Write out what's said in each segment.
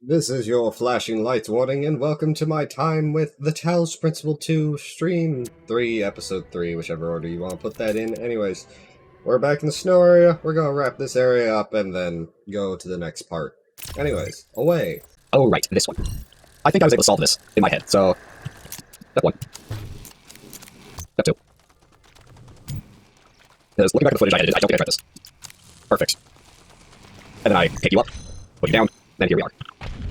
This is your flashing lights warning, and welcome to my time with the Talos Principle 2, Stream 3, Episode 3, whichever order you want to put that in. Anyways, we're back in the snow area. We're gonna wrap this area up and then go to the next part. Anyways, away. Oh, right, this one. I think I was able to solve this in my head, so... Step 1. Step 2. Because looking back at the footage I edited, I don't think I tried this. Perfect. And then I pick you up, put you down, and here we are.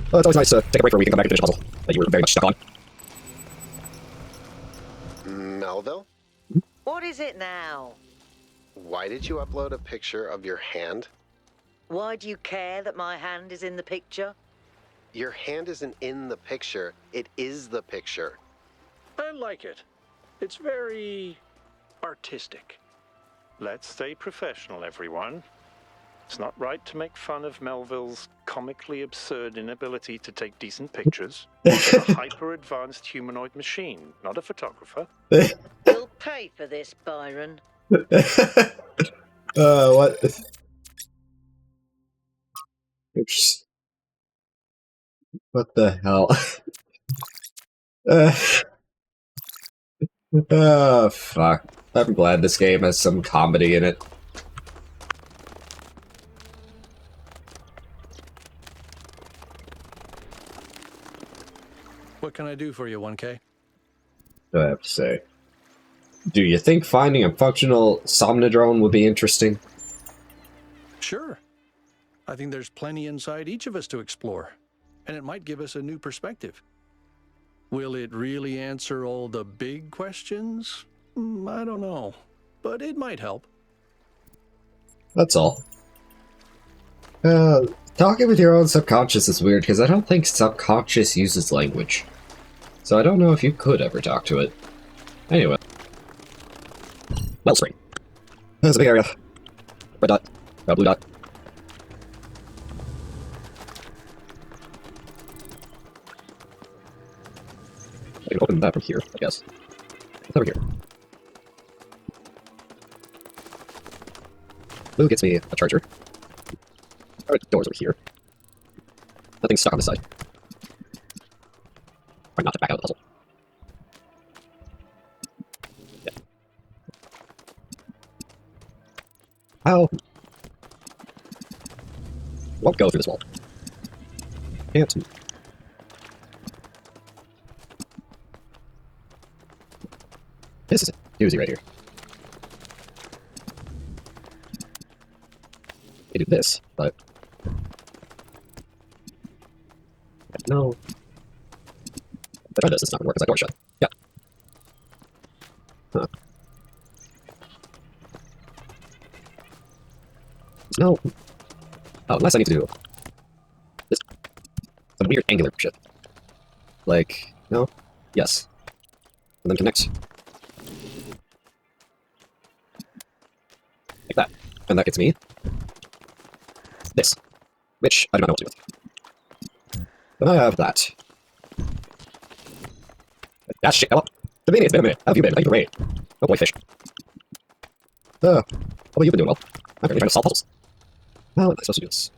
Well, it's always nice to take a break for a week and come back and finish a puzzle that you were very much stuck on. Melville? What is it now? Why did you upload a picture of your hand? Why do you care that my hand is in the picture? Your hand isn't in the picture, it is the picture. I like it. It's very artistic. Let's stay professional, everyone. It's not right to make fun of Melville's comically absurd inability to take decent pictures. He's a hyper-advanced humanoid machine, not a photographer. You'll pay for this, Byron. What? Oops. What the hell? Oh, fuck. I'm glad this game has some comedy in it. What can I do for you, 1K? What do I have to say? Do you think finding a functional Somnodrone would be interesting? Sure. I think there's plenty inside each of us to explore, and it might give us a new perspective. Will it really answer all the big questions? I don't know, but it might help. That's all. Talking with your own subconscious is weird, because I don't think subconscious uses language. So I don't know if you could ever talk to it. Anyway. Wellspring. There's a big area. Red dot. Blue dot. I can open that from here, I guess. It's over here. Blue gets me a charger. Alright, doors over here. Nothing's stuck on this side. Try not to back out of the puzzle. Yeah. Ow! Won't go through this wall. Can't. This is a doozy right here. I do this, but... No. I tried this, it's not gonna work because that door's shut. Yeah. Huh. No. Oh, unless I need to do this. Some weird angular shit. Like, no? Yes. And then connect. Like that. And that gets me this. Which I do not know what to do with. Then I have that. Ah, shit, come on. It's been a minute. How have you been? Thank you for raid. Oh boy, fish. How about you been doing well? I'm really trying to solve puzzles. How am I supposed to do this?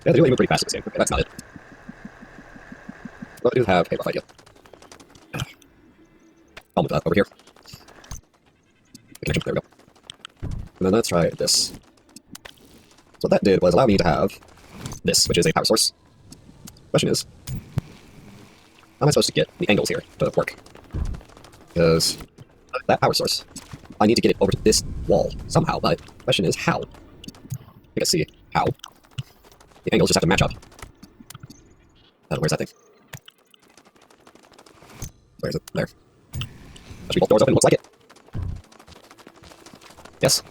Yeah, they really move pretty fast in this game. Okay, that's not it. But I do have a rough idea. I'll move that over here. Connection, there we go. And then let's try this. So what that did was allow me to have this, which is a power source. Question is, how am I supposed to get the angles here to work? Because that power source, I need to get it over to this wall somehow, but the question is how? I guess see how. The angles just have to match up. Where's that thing? Where is it? There. That should be both doors open, looks like it. Yes.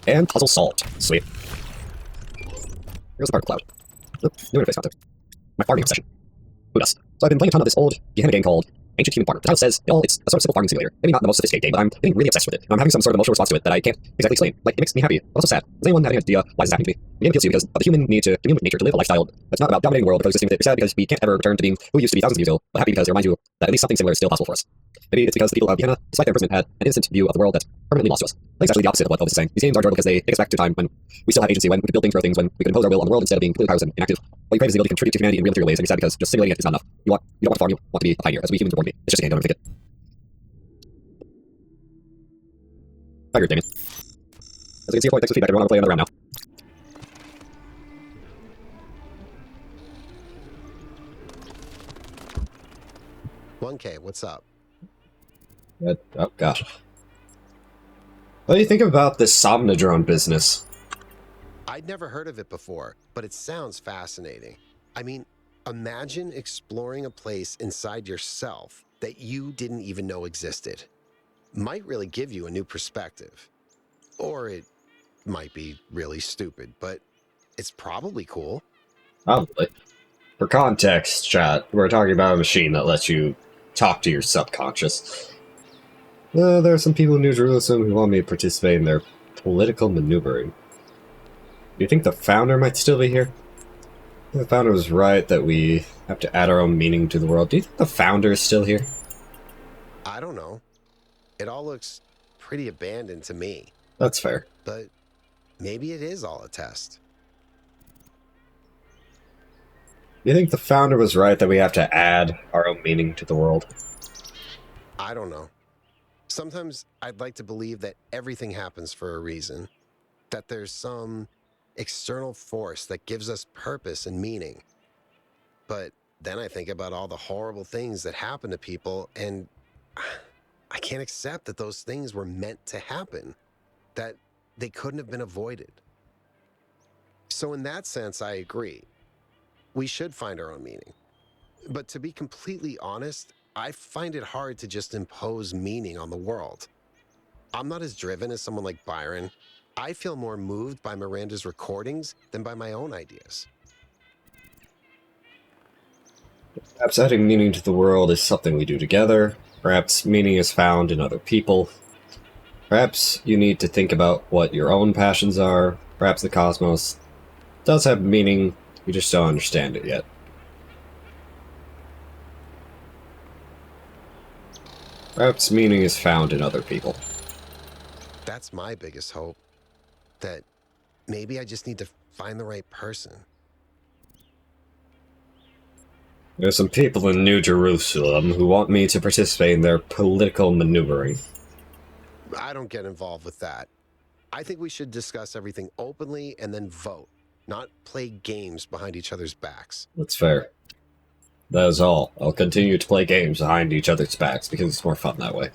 And puzzle solved. Sweet. Here's the particle cloud. Oop, new interface content. My farming obsession. Who does? So I've been playing a ton of this old Gehenna game called Ancient Human Farmer. The title says, it's a sort of simple farming simulator. Maybe not the most sophisticated game, but I'm getting really obsessed with it. And I'm having some sort of emotional response to it that I can't exactly explain. Like, it makes me happy, but also sad. Does anyone have any idea why this is happening to me? The game appeals to you because of the human need to commune with nature, to live a lifestyle that's not about dominating the world, but coexisting with it. You're sad because we can't ever return to being who we used to be thousands of years ago, but happy because it reminds you that at least something similar is still possible for us. Maybe it's because the people of Vienna, despite their imprisonment, had an innocent view of the world that's permanently lost to us. I think it's actually the opposite of what Elvis is saying. These games are enjoyable because they take us back to a time when we still had agency, when we could build things, grow things, when we could impose our will on the world instead of being completely powerless and inactive. What you crave is the ability to contribute to humanity in real material ways, and you're sad because just simulating it is not enough. You don't want to farm, you want to be a pioneer, as we humans were born to be. It's just a game, don't overthink it. I agree, Damien. As you can see, your point, thanks for the feedback. Everyone, I'll play another round now. 1K, what's up? Oh, gosh. What do you think about this Somnodrone business? I'd never heard of it before, but it sounds fascinating. I mean, imagine exploring a place inside yourself that you didn't even know existed. Might really give you a new perspective. Or it might be really stupid, but it's probably cool. Probably. For context, chat, we're talking about a machine that lets you talk to your subconscious. There are some people in New Jerusalem who want me to participate in their political maneuvering. Do you think the founder might still be here? The founder was right that we have to add our own meaning to the world. Do you think the founder is still here? I don't know. It all looks pretty abandoned to me. That's fair. But maybe it is all a test. Do you think the founder was right that we have to add our own meaning to the world? I don't know. Sometimes I'd like to believe that everything happens for a reason. That there's some external force that gives us purpose and meaning. But then I think about all the horrible things that happen to people, and I can't accept that those things were meant to happen. That they couldn't have been avoided. So in that sense, I agree. We should find our own meaning. But to be completely honest, I find it hard to just impose meaning on the world. I'm not as driven as someone like Byron. I feel more moved by Miranda's recordings than by my own ideas. Perhaps adding meaning to the world is something we do together. Perhaps meaning is found in other people. Perhaps you need to think about what your own passions are. Perhaps the cosmos does have meaning, you just don't understand it yet. Perhaps meaning is found in other people. That's my biggest hope. That maybe I just need to find the right person. There's some people in New Jerusalem who want me to participate in their political maneuvering. I don't get involved with that. I think we should discuss everything openly and then vote, not play games behind each other's backs. That's fair. That is all. I'll continue to play games behind each other's backs because it's more fun that way.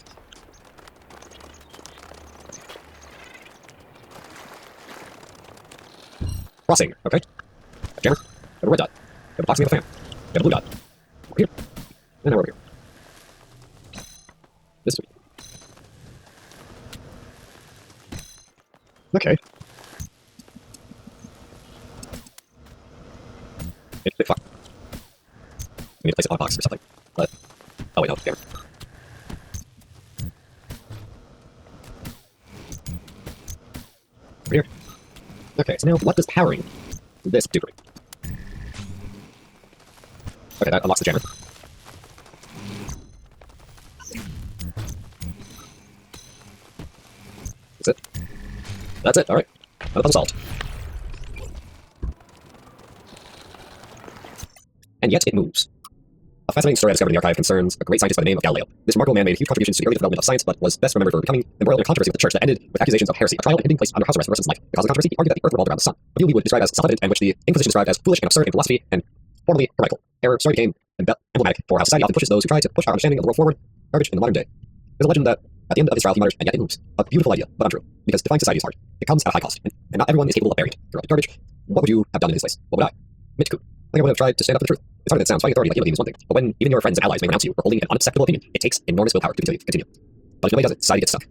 Crossing, okay. Jammer, got a red dot. Got a box with a fan. Got a blue dot. Over here. And now we're over here. This way. Okay. It's fuck. We need to place it on a box or something. But oh wait, no, jammer. Over here. Okay, so now what does powering this do for me? Okay, that unlocks the jammer. That's it. That's it, alright. Another puzzle solved. And yet it moves. A fascinating story I discovered in the archive concerns a great scientist by the name of Galileo. This remarkable man made huge contributions to the early development of science, but was best remembered for becoming embroiled in a controversy with the church that ended with accusations of heresy, a trial and being placed under house arrest for the rest of his life. Because of the controversy, he argued that the earth revolved around the sun, a view we would describe as self-evident and which the Inquisition described as foolish and absurd in philosophy and formally heretical. Error story became emblematic for how society often pushes those who try to push our understanding of the world forward, garbage in the modern day. There's a legend that at the end of his trial he mutters, and yet it moves. A beautiful idea, but untrue, because defying society is hard. It comes at a high cost, and not everyone is capable of bearing it. Corrupted garbage. What would you have done in his place? What would I? Admit to coup. I think I would have tried to stand up for the truth. It's hard that it sounds. Fighting authority like guillotine is one thing, but when even your friends and allies may renounce you for holding an unacceptable opinion, it takes enormous willpower to continue. But if nobody does it, society gets stuck.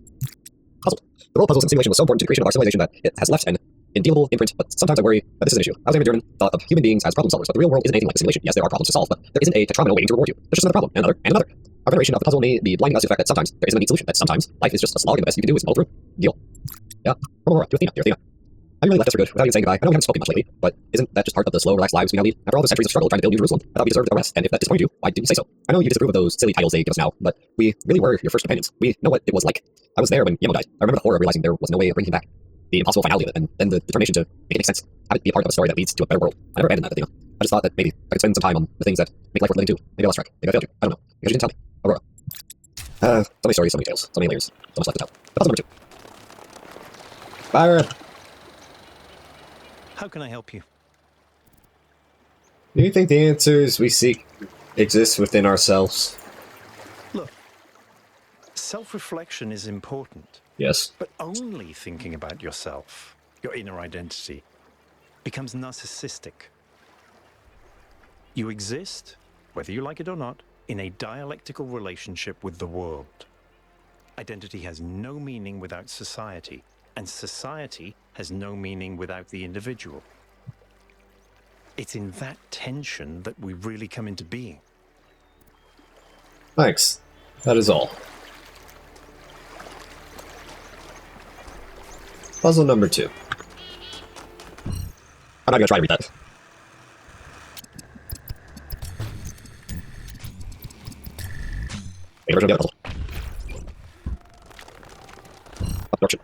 Puzzled. The role of puzzles in simulation was so important to the creation of our civilization that it has left an indelible imprint, but sometimes I worry that this is an issue. Alexander Durman thought of human beings as problem solvers, but the real world isn't anything like a simulation. Yes, there are problems to solve, but there isn't a tetromino waiting to reward you. There's just another problem, and another, and another. Our veneration of the puzzle may be blinding us to the fact that sometimes there isn't a neat solution, that sometimes life is just a slog and the best you can do is muddle through. Deal. Yeah. Do Athena. I really left us for good without even saying goodbye. I know we haven't spoken much lately, but isn't that just part of the slow, relaxed lives we now lead? After all the centuries of struggle trying to build New Jerusalem, I thought we deserved a rest, and if that disappointed you, why didn't you say so? I know you disapprove of those silly titles they give us now, but we really were your first companions. We know what it was like. I was there when Yemo died. I remember the horror of realizing there was no way of bringing him back. The impossible finality of it, and then the determination to make it make sense. Have it be a part of a story that leads to a better world. I never abandoned that, Athena. I just thought that maybe I could spend some time on the things that make life worth living too. Maybe I lost track. Maybe I failed you. I don't know. Because you didn't tell me. Aurora. So many stories, so many tales, so many layers, so much left to tell. But puzzle number 2. Byron, How can I help you? do you think the answers we seek exist within ourselves? Look, self-reflection is important, Yes. but only thinking about yourself, your inner identity, becomes narcissistic. You exist, whether you like it or not, in a dialectical relationship with the world. Identity has no meaning without society, and society has no meaning without the individual. It's in that tension that we really come into being. Thanks. That is all. Puzzle number 2. I'm not gonna try to read that. Wait, version of the other puzzle. Absorption.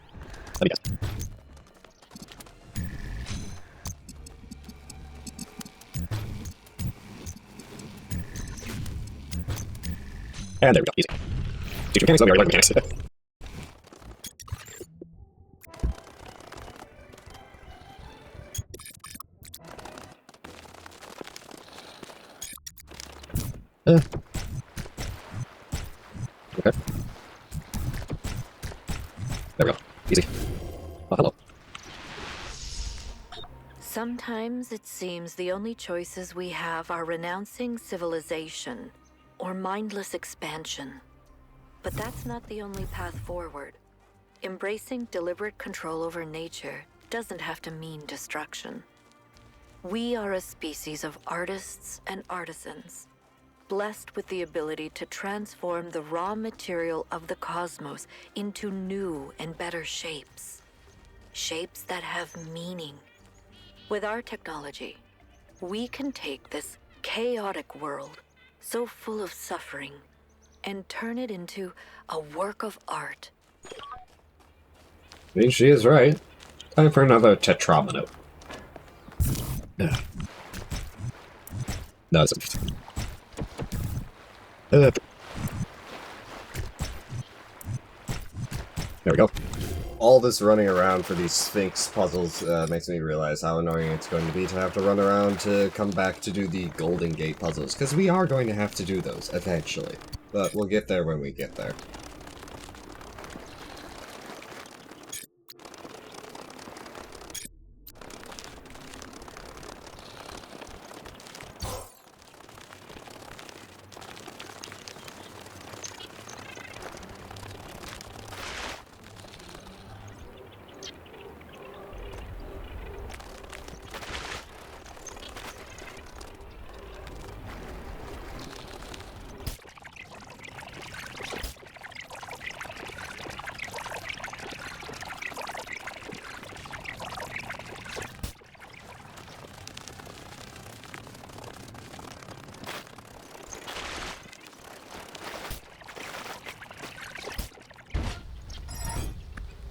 Let me guess. And there we go, easy. Teacher mechanics, let me already learn mechanics. Okay. There we go. Easy. Oh, hello. Sometimes it seems the only choices we have are renouncing civilization or mindless expansion. But that's not the only path forward. Embracing deliberate control over nature doesn't have to mean destruction. We are a species of artists and artisans, blessed with the ability to transform the raw material of the cosmos into new and better shapes. Shapes that have meaning. With our technology, we can take this chaotic world, so full of suffering, and turn it into a work of art. I mean, she is right. Time for another tetromino. No, it's interesting. There we go. All this running around for these Sphinx puzzles makes me realize how annoying it's going to be to have to run around to come back to do the Golden Gate puzzles, because we are going to have to do those eventually. But we'll get there when we get there.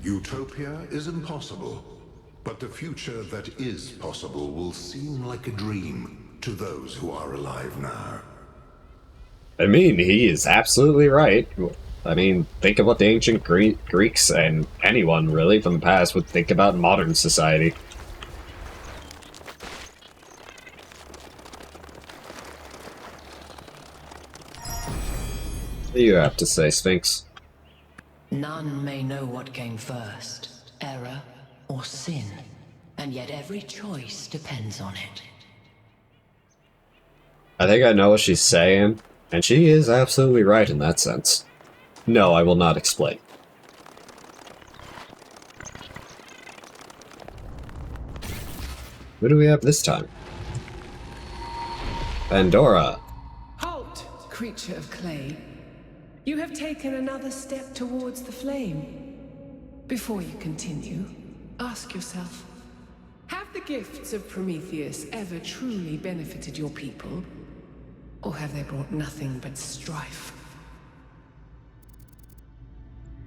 Utopia is impossible, but the future that is possible will seem like a dream to those who are alive now. I mean, he is absolutely right. I mean, think of what the ancient Greeks and anyone, really, from the past would think about modern society. What do you have to say, Sphinx? None may know what came first, error or sin, and yet every choice depends on it. I think I know what she's saying, and she is absolutely right in that sense. No, I will not explain. Who do we have this time? Pandora. Halt, creature of clay. You have taken another step towards the flame. Before you continue, ask yourself, the gifts of Prometheus ever truly benefited your people? Or have they brought nothing but strife?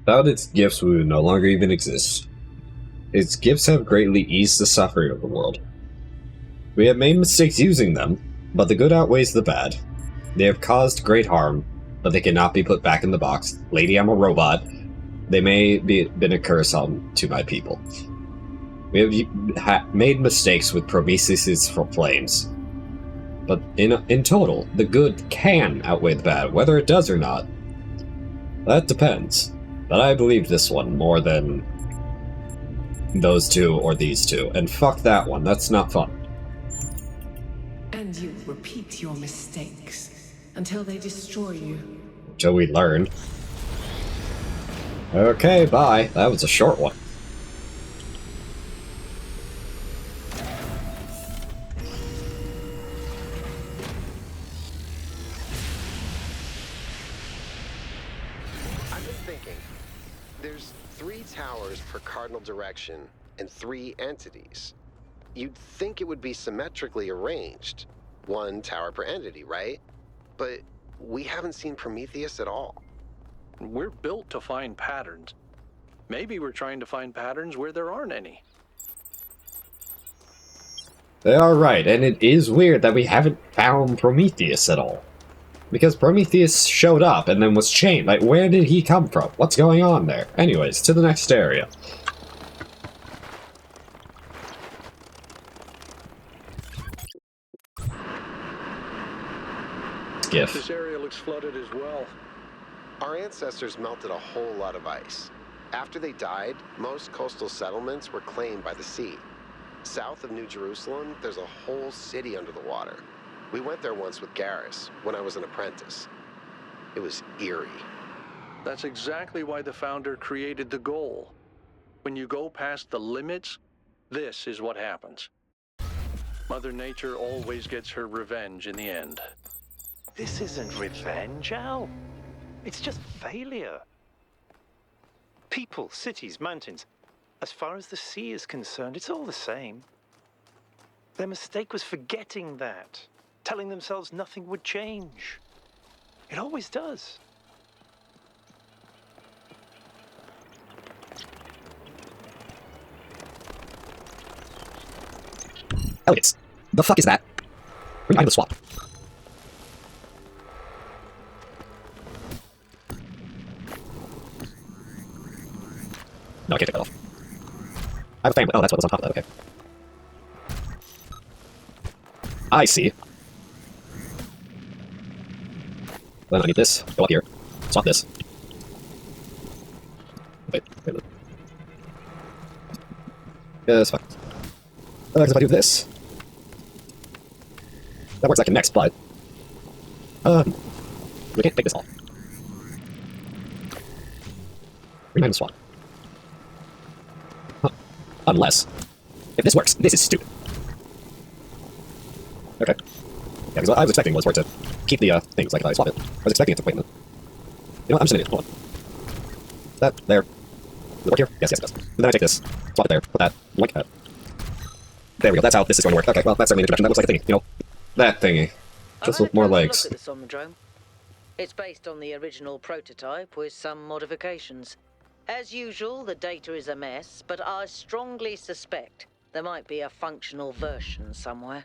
Without its gifts, we would no longer even exist. Its gifts have greatly eased the suffering of the world. We have made mistakes using them, but the good outweighs the bad. They have caused great harm, but they cannot be put back in the box. Lady, I'm a robot. They may be been a curse to my people. We have made mistakes with Prometheus's flames. But in total, the good can outweigh the bad. Whether it does or not, that depends. But I believe this one more than those two or these two. And fuck that one, that's not fun. And you repeat your mistakes until they destroy you. Until we learn. Okay, bye. That was a short one. I've been thinking. There's 3 towers per cardinal direction and 3 entities. You'd think it would be symmetrically arranged. 1 tower per entity, right? But we haven't seen Prometheus at all. We're built to find patterns. Maybe we're trying to find patterns where there aren't any. They are right, and it is weird that we haven't found Prometheus at all. Because Prometheus showed up and then was chained. Like, where did he come from? What's going on there? Anyways, to the next area. GIF. This area looks flooded as well. Our ancestors melted a whole lot of ice. After they died, most coastal settlements were claimed by the sea. South of New Jerusalem, there's a whole city under the water. We went there once with Garrus, when I was an apprentice. It was eerie. That's exactly why the founder created the goal. When you go past the limits, this is what happens. Mother Nature always gets her revenge in the end. This isn't revenge, Al. It's just failure. People, cities, mountains. As far as the sea is concerned, it's all the same. Their mistake was forgetting that, telling themselves nothing would change. It always does. Elliot, the fuck is that? Bring item swap. No, I can't take that off. I have a family. Oh, that's what was on top of that, okay. I see. Then I need this. Go up here. Swap this. Wait. Yeah, that's fine. Because if I do this... That works, I can next, but... we can't take this all. Remind the swap. Huh. Unless... If this works, this is stupid. Okay. Yeah, because what I was expecting was for it to keep the, things like if I swap it. I was expecting it to... Wait a minute. You know what? I'm just an idiot. Hold on. Is that there? Does it work here? Yes, yes, it does. And then I take this, swap it there, put that, like that. There we go, that's how this is going to work. Okay, well, that's certainly an introduction. That looks like a thingy, you know? That thingy. Just with more legs. Look at the Somnodrome. It's based on the original prototype with some modifications. As usual, the data is a mess, but I strongly suspect there might be a functional version somewhere.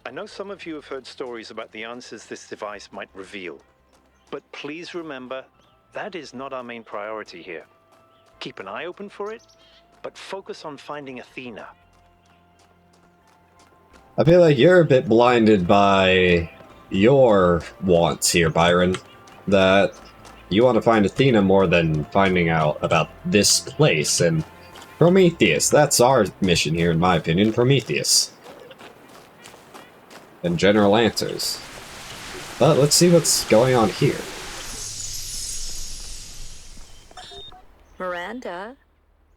I know some of you have heard stories about the answers this device might reveal. But please remember, that is not our main priority here. Keep an eye open for it, but focus on finding Athena. I feel like you're a bit blinded by your wants here, Byron. That you want to find Athena more than finding out about this place and Prometheus. That's our mission here, in my opinion, Prometheus. And general answers. But let's see what's going on here. Miranda,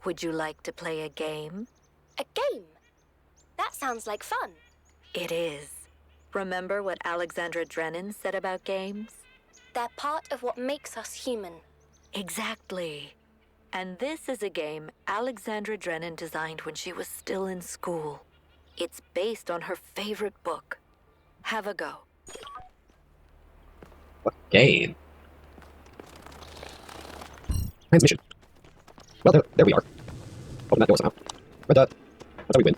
would you like to play a game? A game? That sounds like fun. It is. Remember what Alexandra Drennan said about games? They're part of what makes us human. Exactly. And this is a game Alexandra Drennan designed when she was still in school. It's based on her favorite book. Have a go. What game? Transmission. Well, there we are. Open that door somehow. Red dot. That's how we win.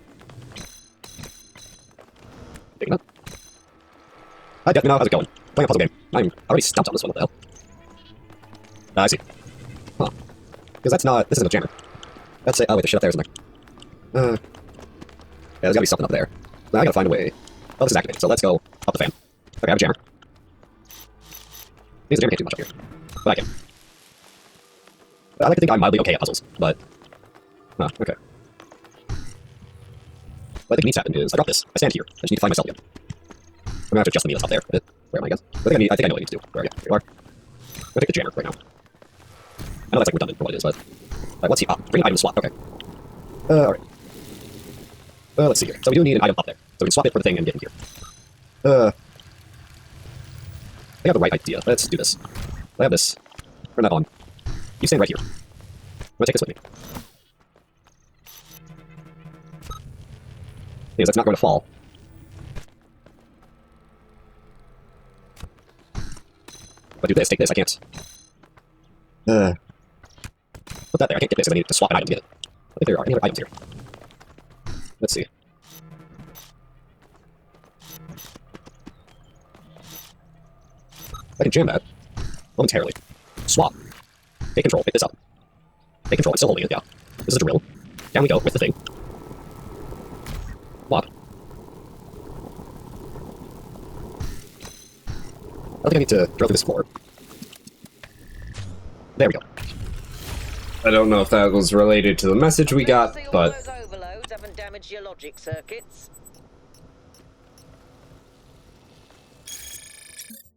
Picking up. Hi, Death, how's it going? Playing a puzzle game. I'm already stumped on this one, what the hell? I see. Huh. Because that's not... This isn't a jammer. That's a... Oh, wait, there's shit up there, isn't there? Yeah, there's gotta be something up there. I gotta find a way. Well, this is activated, so let's go up the fan. Okay, I have a jammer. The jammer can't do much up here. But I can. I like to think I'm mildly okay at puzzles, but... Huh, okay. What I think needs to happen is, I drop this, I stand here, I just need to find myself again. I'm gonna have to adjust the meter that's up there a bit. Where am I, guys? I think I know what I need to do. Where are you? Here you are. I'm gonna take the jammer right now. I know that's like redundant for what it is, but... what's he? Ah, bring an item swap, okay. Alright. Let's see here. So we do need an item up there. So we can swap it for the thing and get in here. I think I have the right idea. Let's do this. I have this. Turn that on. You stand right here. I'm gonna take this with me. Because that's not going to fall. If I do this, take this, I can't. Put that there. I can't get this because I need to swap an item to get it. I think there are any other items here. Let's see. I can jam that momentarily. Swap. Take control. Pick this up. Take control. I'm still holding it, yeah. This is a drill. Down we go with the thing. Swap. I don't think I need to drill through this floor. There we go. I don't know if that was related to the message we got, but... Those overloads haven't damaged your logic circuits.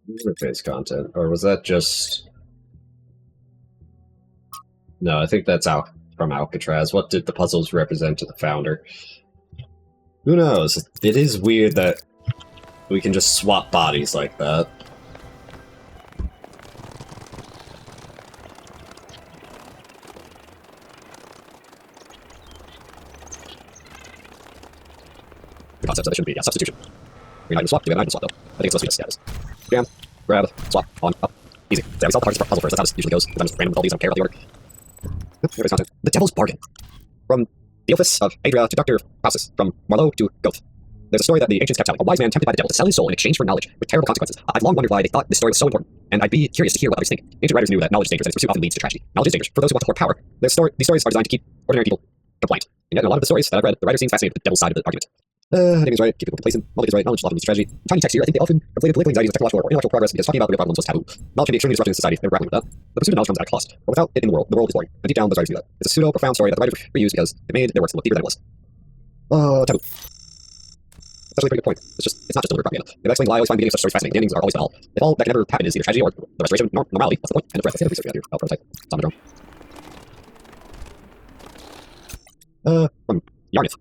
Interface content, or was that just... No, I think that's out from Alcatraz. What did the puzzles represent to the founder? Who knows? It is weird that we can just swap bodies like that. The concept that it shouldn't be, yeah, substitution. Green item swap, do we have an item swap though? I think it's supposed to be a status. Jam, grab, swap, on, up. Easy. So yeah, we solve the hardest puzzle first, that's how this usually goes. I'm just random with all these, I don't care about the order. Interface content. The Devil's Bargain. From the office of Adria to Dr. Pausis, from Marlowe to Goth. There's a story that the ancients kept telling. A wise man tempted by the devil to sell his soul in exchange for knowledge, with terrible consequences. I've long wondered why they thought this story was so important, and I'd be curious to hear what others think. Ancient writers knew that knowledge is dangerous, and its pursuit often leads to tragedy. Knowledge is dangerous. For those who want to hoard power, these stories are designed to keep ordinary people compliant. And yet in a lot of the stories that I've read, the writer seems fascinated with the devil's side of the argument. Heading is right, keep people complacent, knowledge is right, knowledge often leads to tragedy. Tiny text here, I think they often conflated political anxieties with technological or intellectual progress because talking about the real problems was taboo. Knowledge can be extremely disruptive in society, they were grappling with that. The pursuit of knowledge comes at a cost, but without it in the world is boring. And deep down, those writers knew that. It's a pseudo-profound story that the writers reused because it made their works look deeper than it was. Taboo. That's actually a pretty good point. It's not just deliberate propaganda. If I explain why I always find beginnings of such stories fascinating, the endings are always banal. If all that can ever happen is either tragedy or the restoration of normality, what's the point? End of breath. Let's see the research we got here. Oh, prototype. It's on the drone. From Yarnith.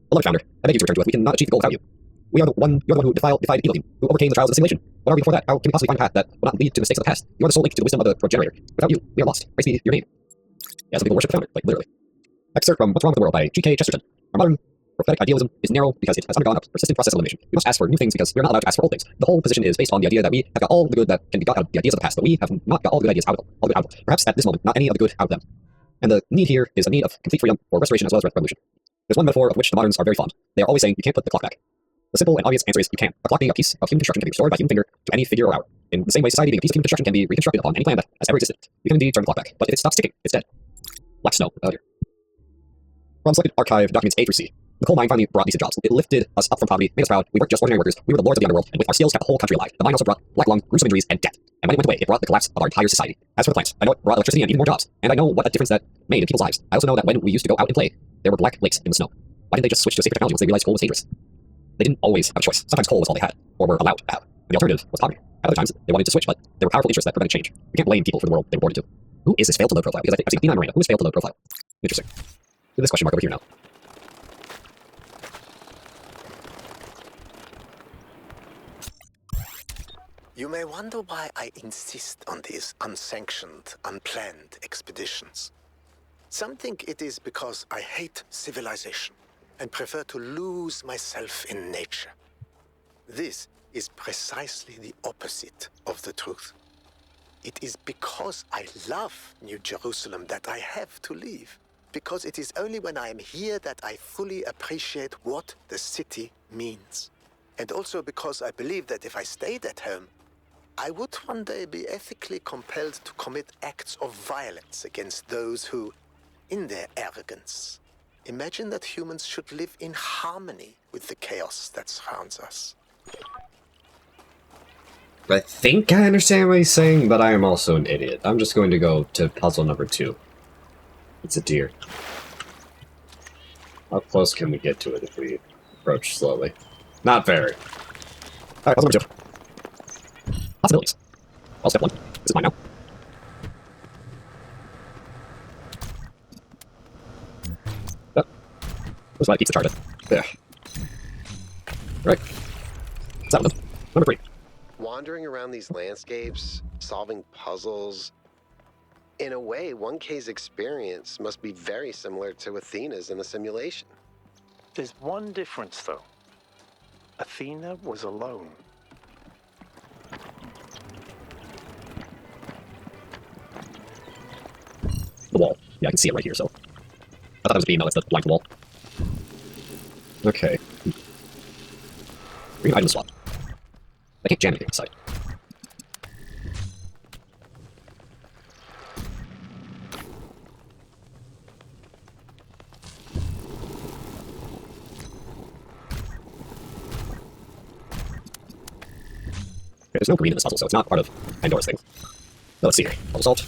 Beloved founder, I beg you to return to us. We cannot achieve the goal without you. You're the one who defied evil team, who overcame the trials of the simulation. What are we before that? How can we possibly find a path that will not lead to mistakes of the past? You are the sole link to the wisdom of the generator. Without you, we are lost. Praise be your name. Yeah, some people worship the founder, like literally. Excerpt from What's Wrong with the World by G.K. Chesterton. Our modern prophetic idealism is narrow because it has undergone a persistent process of elimination. We must ask for new things because we are not allowed to ask for old things. The whole position is based on the idea that we have got all the good that can be got out of the ideas of the past, but we have not got all the good ideas out of them. All the good out of them. Perhaps at this moment, not any of the good out of them. And the need here is a need of complete freedom for restoration as well as revolution. There's one metaphor of which the moderns are very fond. They are always saying you can't put the clock back. The simple and obvious answer is you can. A clock being a piece of human construction can be restored by human finger to any figure or hour. In the same way, society being a piece of human construction can be reconstructed upon any plan that has ever existed. You can indeed turn the clock back, but if it stops ticking, it's dead. Black snow. Oh dear. From selected archive documents A through C. The coal mine finally brought decent jobs. It lifted us up from poverty, made us proud. We weren't just ordinary workers. We were the lords of the underworld, and with our skills kept the whole country alive. The mine also brought black lung, gruesome injuries, and death. And when it went away, it brought the collapse of our entire society. As for the plants, I know it brought electricity and even more jobs. And I know what a difference that made in people's lives. I also know that when we used to go out and play, there were black lakes in the snow. Why didn't they just switch to safer technology once they realized coal was dangerous? They didn't always have a choice. Sometimes coal was all they had, or were allowed to have. And the alternative was poverty. At other times, they wanted to switch, but there were powerful interests that prevented change. We can't blame people for the world they were born into. Who is this failed to load profile? Because I've seen Dina and Miranda. Who is failed to load profile? Interesting. Do this question mark over here now. You may wonder why I insist on these unsanctioned, unplanned expeditions. Some think it is because I hate civilization. and prefer to lose myself in nature. This is precisely the opposite of the truth. It is because I love New Jerusalem that I have to leave. Because it is only when I am here that I fully appreciate what the city means. And also because I believe that if I stayed at home, I would one day be ethically compelled to commit acts of violence against those who, in their arrogance, imagine that humans should live in harmony with the chaos that surrounds us. I think I understand what he's saying, but I am also an idiot. I'm just going to go to puzzle number 2. It's a deer. How close can we get to it if we approach slowly? Not very. Alright, puzzle number 2. Possibilities. Well, step 1. This is mine now. Yep. Where's my pizza chart? Yeah. Right. That one. Number 3. Wandering around these landscapes, solving puzzles, in a way, 1K's experience must be very similar to Athena's in the simulation. There's one difference, though. Athena was alone. The wall. Yeah, I can see it right here, so. I thought it was a beam, no, it's the line to the wall. Okay. Green item swap. I can't jam anything inside. There's no green in this puzzle, so it's not part of Pandora's thing. So let's see here. Puzzle solved.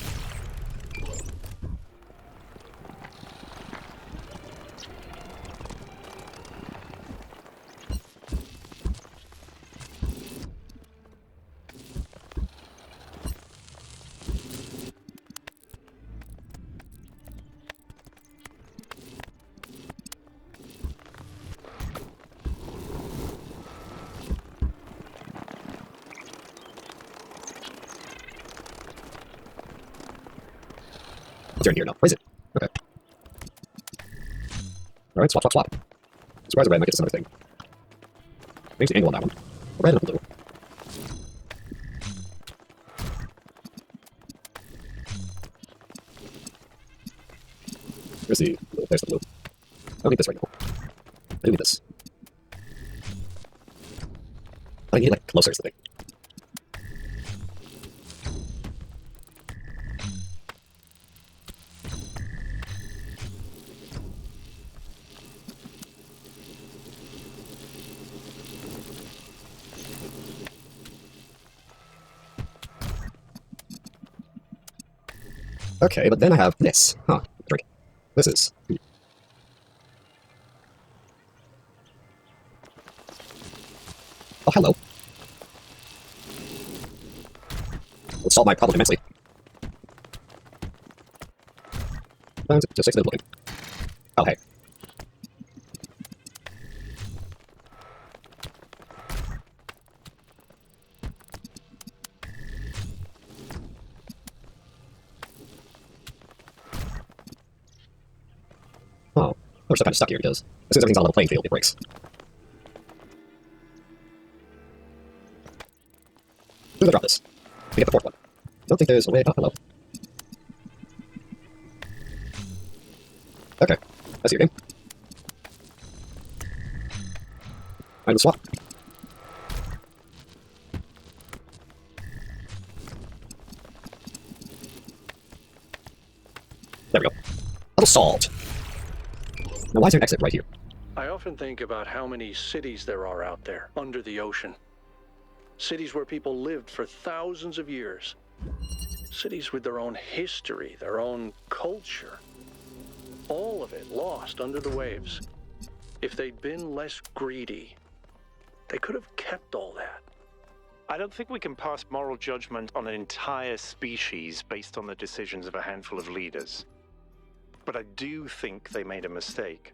What's in here now? Where is it? Okay. Alright, swap, swap, swap. Surprise, red might get us another thing. Maybe the angle on that one. Red and blue. Where's the blue? There's the blue. I don't need this right now. I do need this. I need it like closer to the thing. Okay, but then I have this. Huh. Drink. This is. Oh, hello. Would solve my problem immensely. Just fix the looking. Oh, hey. Oh, we're still kind of stuck here because as soon as everything's on a level playing field, it breaks. Who's gonna drop this? We get the 4th one. I don't think there's a way. Oh, hello. Okay, that's your game. Item swap. There we go. Puzzle solved. Now, why is there an exit right here? I often think about how many cities there are out there, under the ocean. Cities where people lived for thousands of years. Cities with their own history, their own culture. All of it lost under the waves. If they'd been less greedy, they could have kept all that. I don't think we can pass moral judgment on an entire species based on the decisions of a handful of leaders. But I do think they made a mistake.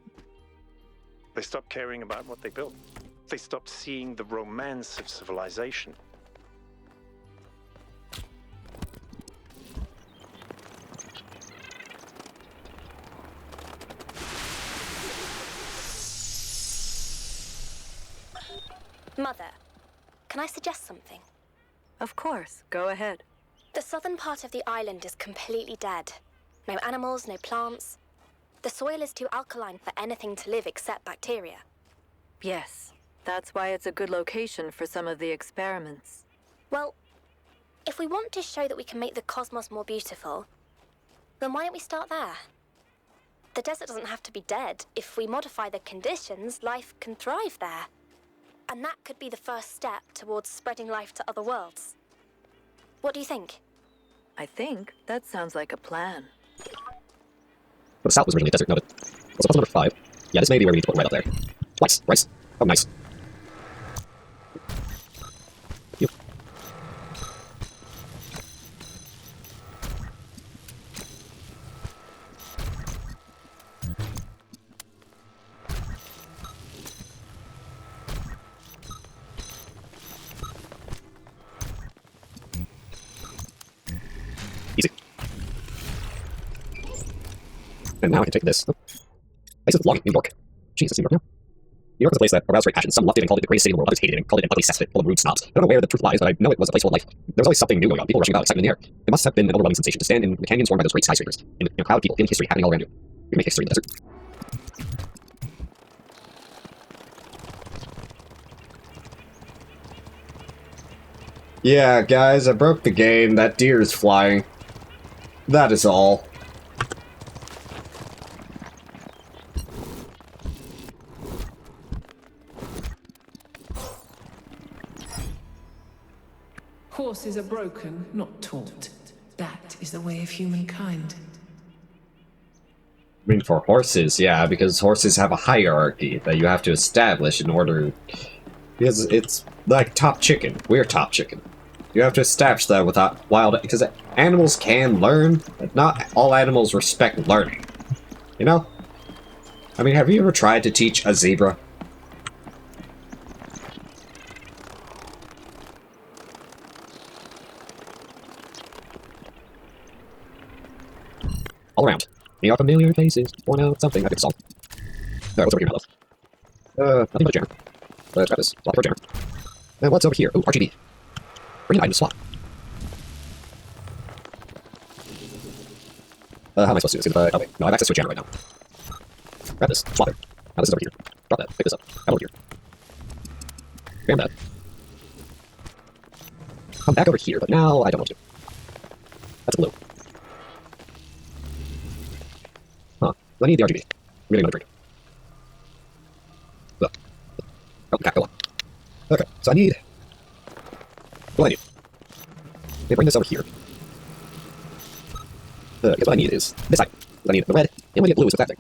They stopped caring about what they built. They stopped seeing the romance of civilization. Mother, can I suggest something? Of course, go ahead. The southern part of the island is completely dead. No animals, no plants. The soil is too alkaline for anything to live except bacteria. Yes, that's why it's a good location for some of the experiments. Well, if we want to show that we can make the cosmos more beautiful, then why don't we start there? The desert doesn't have to be dead. If we modify the conditions, life can thrive there. And that could be the first step towards spreading life to other worlds. What do you think? I think that sounds like a plan. But the south was originally a desert, noted. What's puzzle number 5? Yeah, this may be where we need to put right up there. Twice. Rice. Oh, nice. You. Easy. And now I can take this. Oh. Places belong in New York. Jeez, that's New York now. New York was a place that aroused great passion. Some loved it and called it the greatest city in the world. Others hated it and called it an ugly cesspit full of rude snobs. I don't know where the truth lies, but I know it was a place full of life. There was always something new going on. People rushing about, excitement in the air. It must have been an overwhelming sensation to stand in the canyons formed by those great skyscrapers. In a crowd of people, feeling history happening all around you. You can make history in the desert. Yeah, guys, I broke the game. That deer is flying. That is all. Horses are broken, not taught. That is the way of humankind. I mean, for horses, yeah, because horses have a hierarchy that you have to establish in order... Because it's like top chicken. We're top chicken. You have to establish that without wild... Because animals can learn, but not all animals respect learning. You know? I mean, have you ever tried to teach a zebra? All around. They are familiar faces. Born out something. I get the song. Alright, what's over here, hello? Nothing but a jammer. Let's grab this. Swap for a jammer. And what's over here? Ooh, RGB. Bring an item to swap. How am I supposed to do this? Oh wait, no, I have access to a jammer right now. Grab this. Swap it. Now this is over here. Drop that. Pick this up. Out over here. Grab that. Come back over here, but now I don't want to. That's a blue. Huh. I need the RGB. I'm getting another drink. Look. Oh, okay, go on. Okay, so I need... What do I need? Let me bring this over here. Because what I need is this item. I need the red, and what I get blue is with that thing.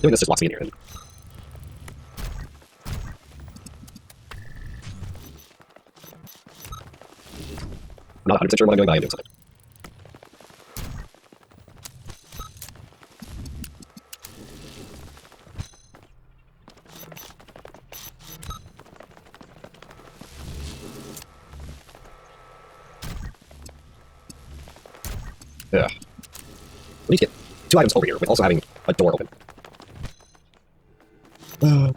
Doing this just locks me in here. I'm not 100% sure what I'm doing, but I am doing something. Yeah. We need to get 2 items over here with also having a door open. Oh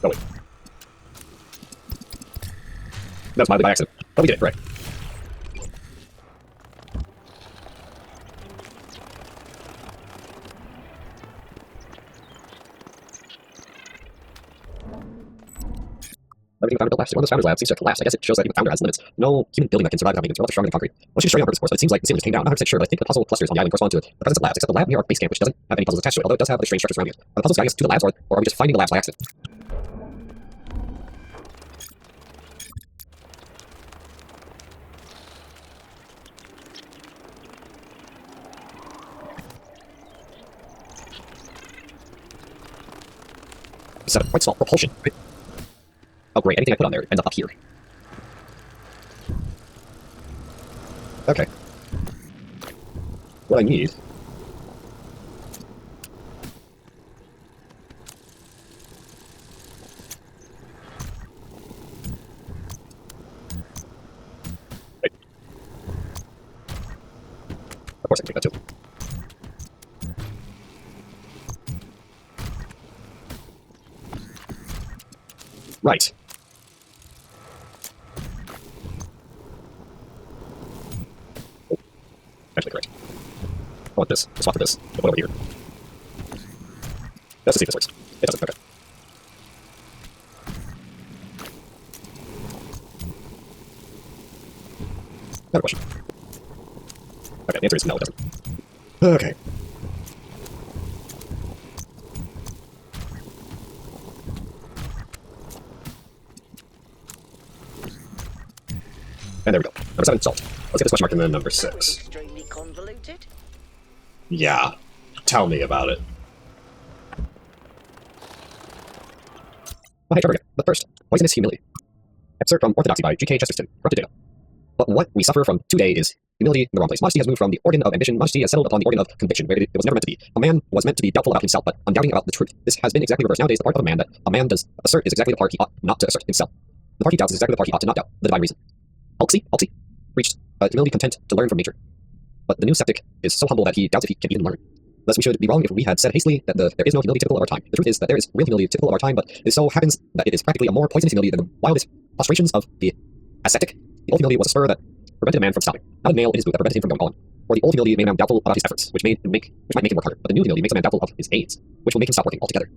wait. That's mildly by accident. But we did it, right. Everything the founder built last year. One of those founders' labs seems to have collapsed. I guess it shows that even the founder has limits. No human building that can survive without being relatively stronger than concrete. Well, she's showing on purpose, of course, but it seems like the ceiling just came down. I'm not 100% sure, but I think the puzzle clusters on the island correspond to it. The presence of labs, except the lab near our base camp, which doesn't have any puzzles attached to it, although it does have other strange structures surrounding it. Are the puzzles guiding us to the labs, or are we just finding the labs by accident? Set up quite small propulsion. Oh great, anything I put on there ends up here. Okay. What I need... course I can make that too. Right. Oh. Actually correct. I want this. Swap for this. Put it over here. Let's see if this works. It doesn't. Okay. Another question. Okay, the answer is no, it doesn't. Okay. And there we go. Number 7, salt. Let's get this question mark and then number 6. Extremely convoluted. Yeah. Tell me about it. Oh, hey, Trevor again. But first, poisonous humility. Excerpt from Orthodoxy by G.K. Chesterton. Corrupted data. But what we suffer from today is humility in the wrong place. Modesty has moved from the organ of ambition. Modesty has settled upon the organ of conviction, where it was never meant to be. A man was meant to be doubtful about himself, but undoubting about the truth. This has been exactly reversed. Nowadays, the part of a man that a man does assert is exactly the part he ought not to assert himself. The part he doubts is exactly the part he ought to not doubt, the divine reason. Alxi preached humility content to learn from nature. But the new sceptic is so humble that he doubts if he can even learn. Thus we should be wrong if we had said hastily that there is no humility typical of our time. The truth is that there is real humility typical of our time, but it so happens that it is practically a more poisonous humility than the wildest prostrations of the ascetic. The old humility was a spur that prevented a man from stopping, not a nail in his boot that prevented him from going on. Or the old humility made a man doubtful about his efforts, which might make him work harder. But the new humility makes a man doubtful of his aids, which will make him stop working altogether.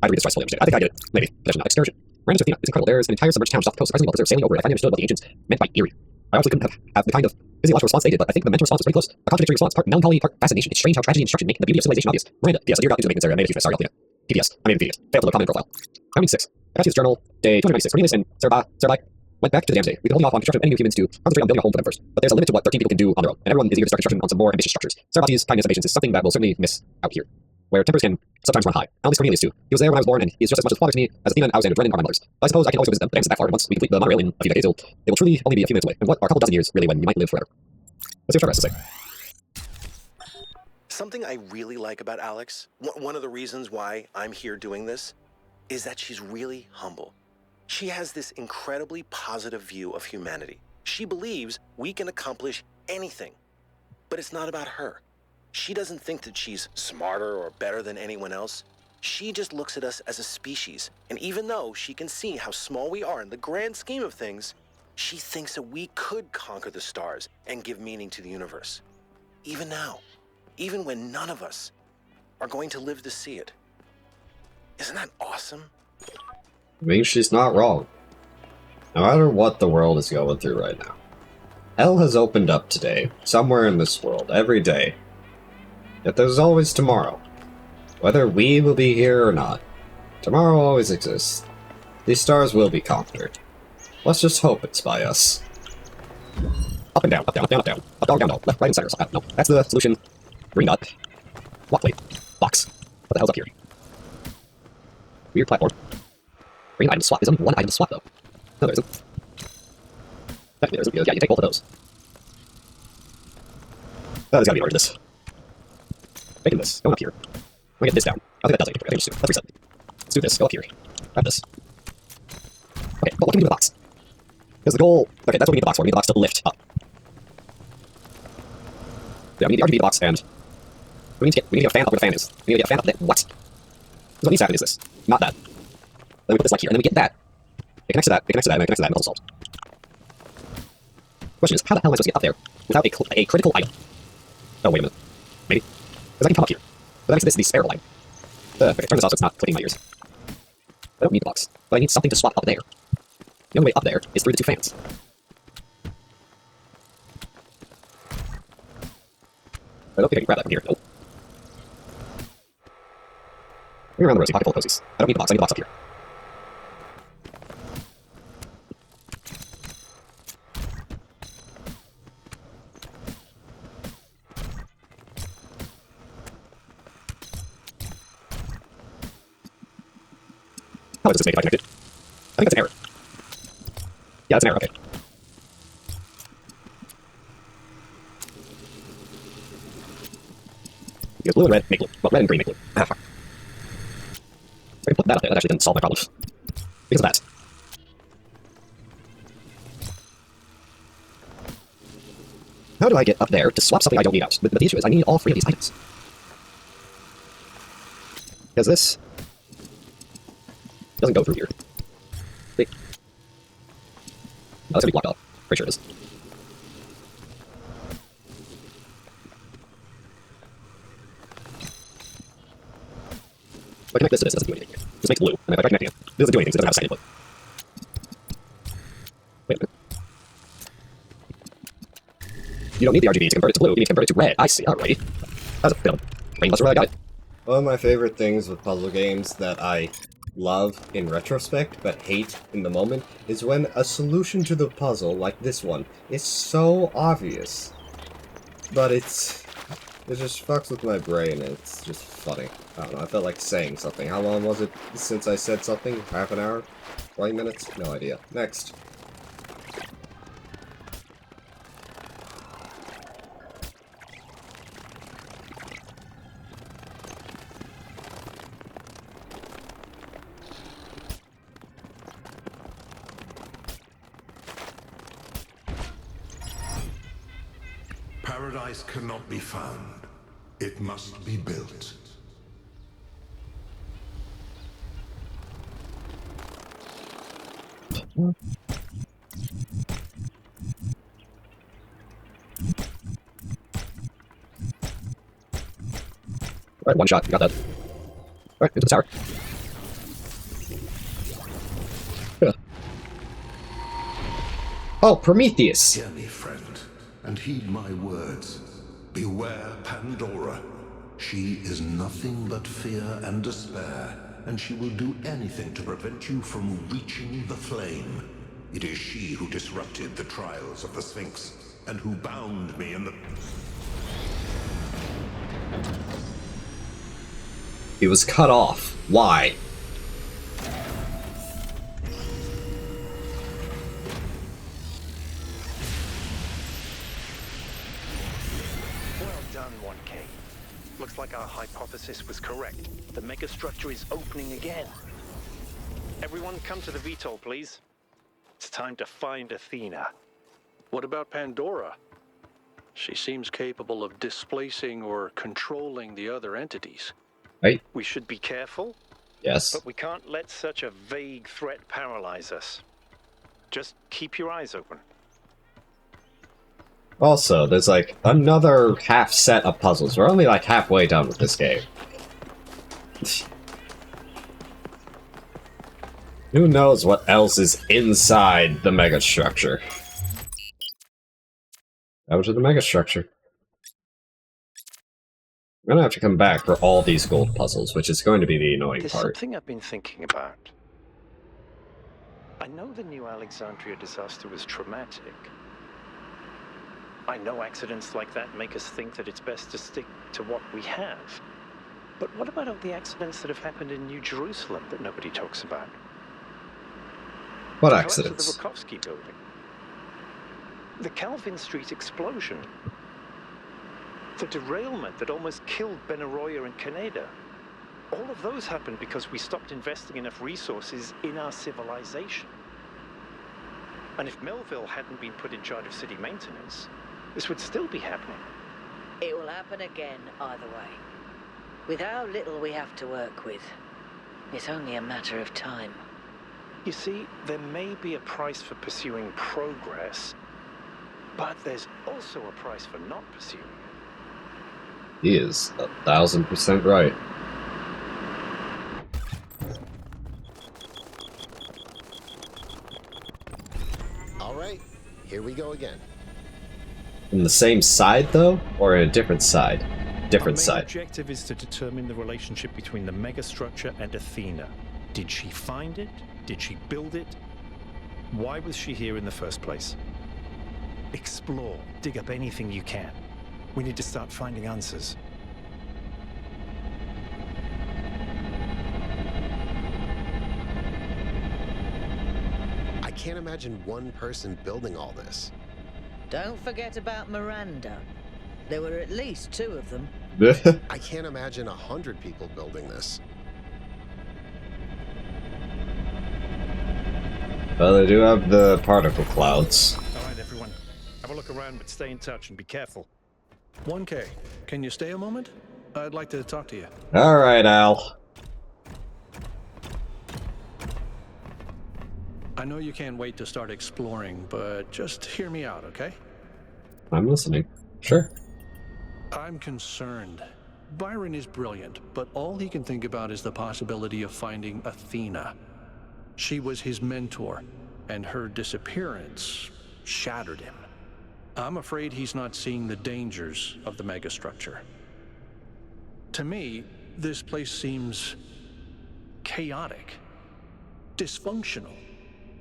I read this twice fully understand. I think I get it. Maybe. Possession, not excursion. Ran into Athena. It's incredible. There is an entire submerged town just off the coast, surprisingly well preserved, sailing over it. I finally understood what the ancients meant by eerie. I obviously couldn't have the kind of physiological response they did, but I think the mental response was pretty close. A contradictory response, part melancholy, part fascination. It's strange how tragedy and destruction make the beauty of civilization obvious. Miranda. P.S. A dear God, please make this area. I made a huge mess. Sorry, Althea. P.P.S. I made an idiot. Failed to load comment profile. Rounding 6. Apache's journal, day 296. Cornelius and Serbai went back to the damned day. We can hold off on construction of any new humans to concentrate on building a home for them first. But there's a limit to what 13 people can do on their own, and everyone is eager to start construction on some more ambitious structures. Sarbati's kindness and patience is something that we'll certainly miss out here, where tempers can sometimes run high. At least Cornelius too. He was there when I was born, and he is just as much a father to me as Athena and Alexander Drennan are my mothers. I suppose I can always visit them, but I haven't that far. Once we complete the monorail in a few decades, they will truly only be a few minutes away. And what are a couple dozen years, really, when you might live forever? Let's see what Trevor has to say. Something I really like about Alex, one of the reasons why I'm here doing this, is that she's really humble. She has this incredibly positive view of humanity. She believes we can accomplish anything, but it's not about her. She doesn't think that she's smarter or better than anyone else. She just looks at us as a species, and even though she can see how small we are in the grand scheme of things, she thinks that we could conquer the stars and give meaning to the universe. Even now, even when none of us are going to live to see it. Isn't that awesome? I mean, she's not wrong. No matter what the world is going through right now. Hell has opened up today, somewhere in this world, every day. Yet there's always tomorrow. Whether we will be here or not, tomorrow always exists. These stars will be conquered. Let's just hope it's by us. Up and down, up, down, up, down, up, down. Up, down, down, no. Left, right, and center. So, no, that's the solution. Green dot. Block plate. Box. What the hell's up here? Weird platform. Green item swap. There's only one item to swap, though. No, there isn't. Technically, there isn't. Yeah, you take both of those. There's gotta be an order to this. Making this. Going up here. I'm gonna get this down. I think that does it. I think let's reset. Let's do this. Go up here. Grab this. Okay, but what can we do with the box? Because the goal... Okay, that's what we need the box for. We need the box to lift up. Yeah, we need the RGB box, and... We need to get a fan up where the fan is. We need to get a fan up there. What? Because what needs to happen is this. Not that. Then we put this like here, and then we get that. It connects to that, it connects to that, and it connects to that, and it's all solved. The question is, how the hell am I supposed to get up there without a critical item? Oh, wait a minute. Maybe? Because I can come up here. But that makes this the spare line. Okay, turn this off so it's not clicking my ears. I don't need the box, but I need something to swap up there. The only way up there is through the two fans. I don't think I can grab that from here. Nope. Bring around the rosy pocket full of posies. I don't need the box, I need the box up here. How does this make if I connect it? I think that's an error. Yeah, that's an error, okay. Because blue and red make blue. Well, red and green make blue. Ah, fuck. I can put that up there. That actually didn't solve my problem. Because of that. How do I get up there to swap something I don't need out? But the issue is I need all 3 of these items. Because this doesn't go through here. Wait. Oh, that's gonna be blocked off. Pretty sure it is. If I connect this to this, it doesn't do anything. This makes blue, and if I try connecting it, it doesn't do anything because it doesn't have a second input. Wait a minute. You don't need the RGB to convert it to blue, you need to convert it to red. I see, alrighty. That's a bit of a brain buster, but I got it. One of my favorite things with puzzle games that I love in retrospect, but hate in the moment, is when a solution to the puzzle, like this one, is so obvious. But it just fucks with my brain, and it's just funny. I don't know, I felt like saying something. How long was it since I said something? Half an hour? 20 minutes? No idea. Next. Paradise cannot be found. It must be built. Alright, one shot, got that. Alright, into the tower. Oh, Prometheus! Hear me, friend, and heed my words. Beware Pandora. She is nothing but fear and despair, and she will do anything to prevent you from reaching the flame. It is she who disrupted the trials of the Sphinx, and who bound me in the... He was cut off. Why? Well done, 1K. Looks like our hypothesis was correct. The megastructure is opening again. Everyone come to the VTOL, please. It's time to find Athena. What about Pandora? She seems capable of displacing or controlling the other entities. Right? We should be careful, Yes. but we can't let such a vague threat paralyze us. Just keep your eyes open. Also, there's like another half set of puzzles. We're only like halfway done with this game. Who knows what else is inside the megastructure? Out to the megastructure. I'm gonna have to come back for all these gold puzzles, which is going to be the annoying There's part. something I've been thinking about. I know the New Alexandria disaster was traumatic. I know accidents like that make us think that it's best to stick to what we have. But what about all the accidents that have happened in New Jerusalem that nobody talks about? What The accidents? collapse of the Rakovsky building. The Calvin Street explosion. The derailment that almost killed Benaroya and Kaneda. All of those happened because we stopped investing enough resources in our civilization. And if Melville hadn't been put in charge of city maintenance, this would still be happening. It will happen again, either way. With how little we have to work with, it's only a matter of time. You see, there may be a price for pursuing progress, but there's also a price for not pursuing it. He is 1000% right. All right, here we go again. In the same side, though? Or in a different side? Different Our main side. objective is to determine the relationship between the megastructure and Athena. Did she find it? Did she build it? Why was she here in the first place? Explore, dig up anything you can. We need to start finding answers. I can't imagine one person building all this. Don't forget about Miranda. There were at least 2 of them. I can't imagine 100 people building this. Well, they do have the particle clouds. All right, everyone. Have a look around, but stay in touch and be careful. 1K, can you stay a moment? I'd like to talk to you. Alright, Al. I know you can't wait to start exploring, but just hear me out, okay? I'm listening. Sure. I'm concerned. Byron is brilliant, but all he can think about is the possibility of finding Athena. She was his mentor, and her disappearance shattered him. I'm afraid he's not seeing the dangers of the megastructure. To me, this place seems chaotic, dysfunctional.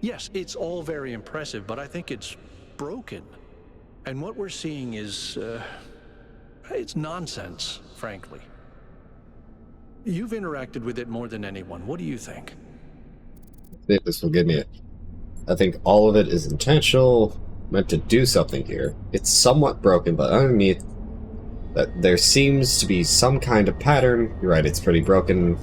Yes, it's all very impressive, but I think it's broken. And what we're seeing is, it's nonsense, frankly. You've interacted with it more than anyone. What do you think? I think this will give me it. I think all of it is intentional, meant to do something here. It's somewhat broken, but underneath that there seems to be some kind of pattern. You're right, it's pretty broken.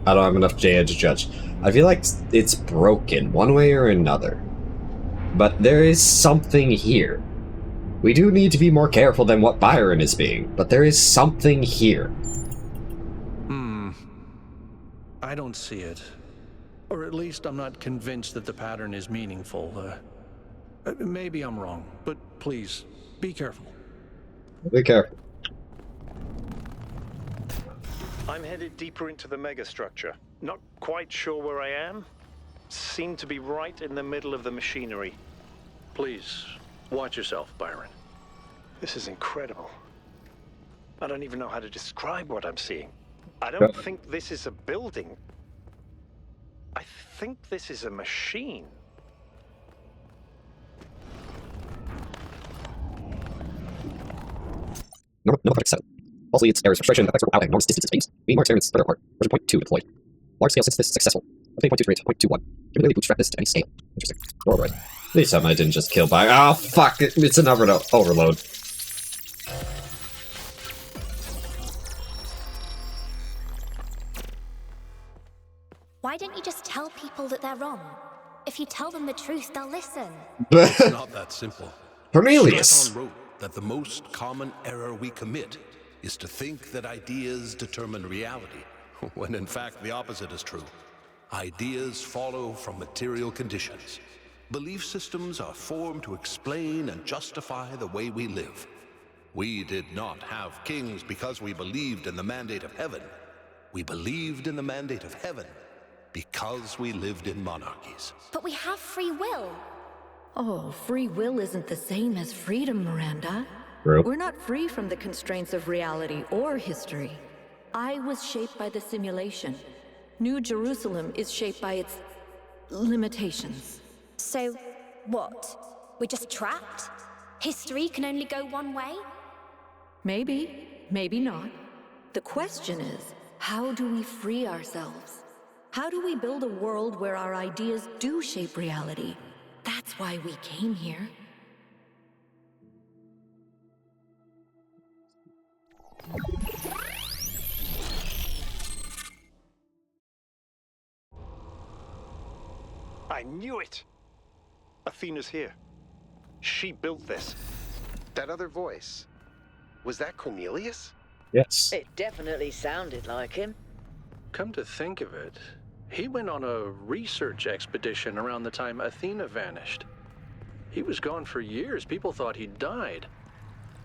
I don't have enough data to judge. I feel like it's broken one way or another. But there is something here. We do need to be more careful than what Byron is being, but there is something here. I don't see it. Or at least I'm not convinced that the pattern is meaningful. Maybe I'm wrong, but please, be careful. Be careful. I'm headed deeper into the megastructure. Not quite sure where I am. Seem to be right in the middle of the machinery. Please, watch yourself, Byron. This is incredible. I don't even know how to describe what I'm seeing. I don't think this is a building. I think this is a machine. No project set. Also, its area's restriction affects out at enormous distances space. Mean more experiments further apart. Version 0.2 deployed. Large scale synthesis successful. Update 0.23 to 0.21. Can really bootstrap this to any scale. Interesting. Alright. Please tell me I didn't just kill Byron. Oh, fuck. It's an overload. Why don't you just tell people that they're wrong? If you tell them the truth, they'll listen. It's not that simple. Cornelius Straton wrote that the most common error we commit is to think that ideas determine reality, when in fact the opposite is true. Ideas follow from material conditions. Belief systems are formed to explain and justify the way we live. We did not have kings because we believed in the mandate of heaven. We believed in the mandate of heaven because we lived in monarchies. But we have free will. Oh, free will isn't the same as freedom, Miranda. True. We're not free from the constraints of reality or history. I was shaped by the simulation. New Jerusalem is shaped by its limitations. So, what? We're just trapped? History can only go one way? Maybe, maybe not. The question is, how do we free ourselves? How do we build a world where our ideas do shape reality? That's why we came here. I knew it! Athena's here. She built this. That other voice, was that Cornelius? Yes. It definitely sounded like him. Come to think of it, he went on a research expedition around the time Athena vanished. He was gone for years. People thought he'd died.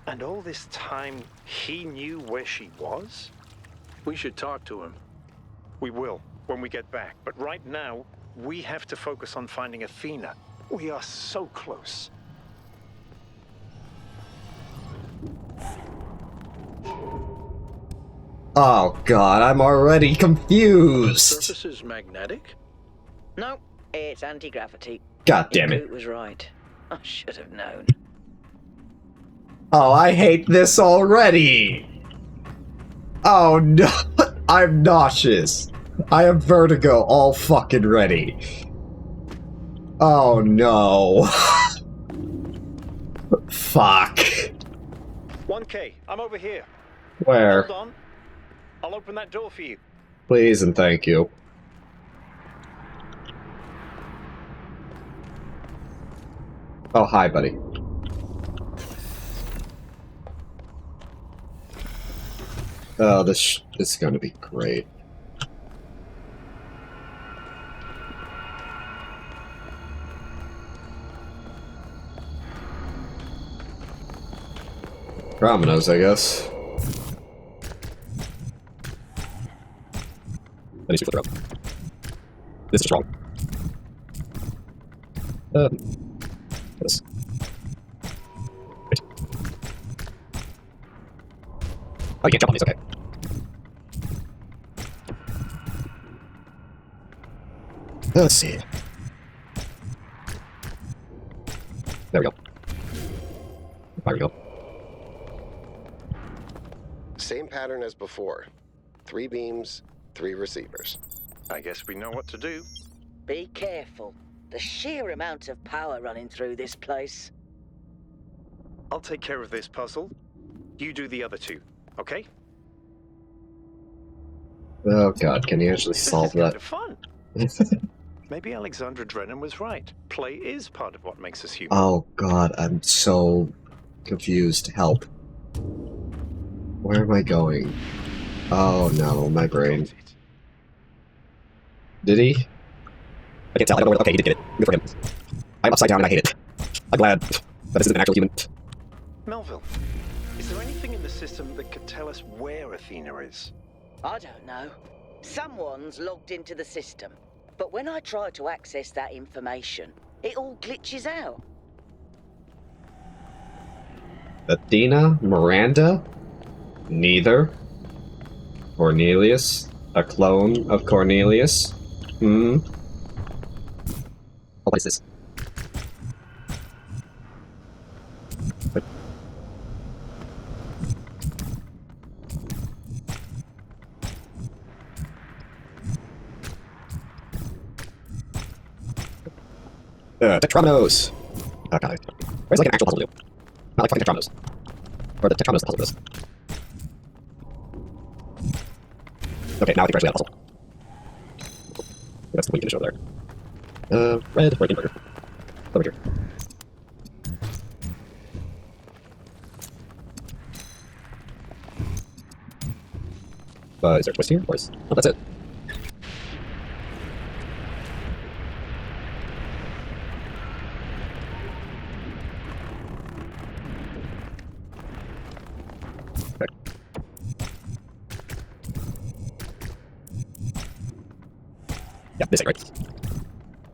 And all this time, he knew where she was? We should talk to him. We will, when we get back. But right now, we have to focus on finding Athena. We are so close. Oh god, I'm already The confused. surface is magnetic? No, it's anti-gravity. God damn it. Coot was right. I should have known. Oh, I hate this already. Oh no, I'm nauseous. I have vertigo all fucking ready. Oh no. Fuck. 1K, I'm over here. Where? Hold on. I'll open that door for you. Please and thank you. Oh, hi, buddy. Oh, this is going to be great. Dominoes, I guess. That needs to flip around. This is just wrong. This. Wait. Oh, you can't jump on these, okay. Let's see. There we go. There we go. Same pattern as before. 3 beams, 3 receivers. I guess we know what to do. Be careful. The sheer amount of power running through this place. I'll take care of this puzzle. You do the other 2, okay? Oh god, can you actually This solve is kind that? of fun. Maybe Alexandra Drennan was right. Play is part of what makes us human. Oh god, I'm so confused. Help. Where am I going? Oh no, my brain. Did he? I can't tell. I don't know where. Okay, he did get it. Good for him. I'm upside down and I hate it. I'm glad that this isn't an actual human. Melville, is there anything in the system that could tell us where Athena is? I don't know. Someone's logged into the system. But when I try to access that information, it all glitches out. Athena? Miranda? Neither. Cornelius? A clone of Cornelius? Hmm? Oh, what is this? What? Tetrominoes! Oh god. Where's like an actual puzzle to do? Not like fucking Tetrominoes. Or the Tetrominoes puzzle does. Okay, now I think we're actually at a puzzle. That's the point you finish over there. Red, or burger. Over here. Is there a twist here? Or is... Oh, that's it. Okay. Yeah, this ain't right.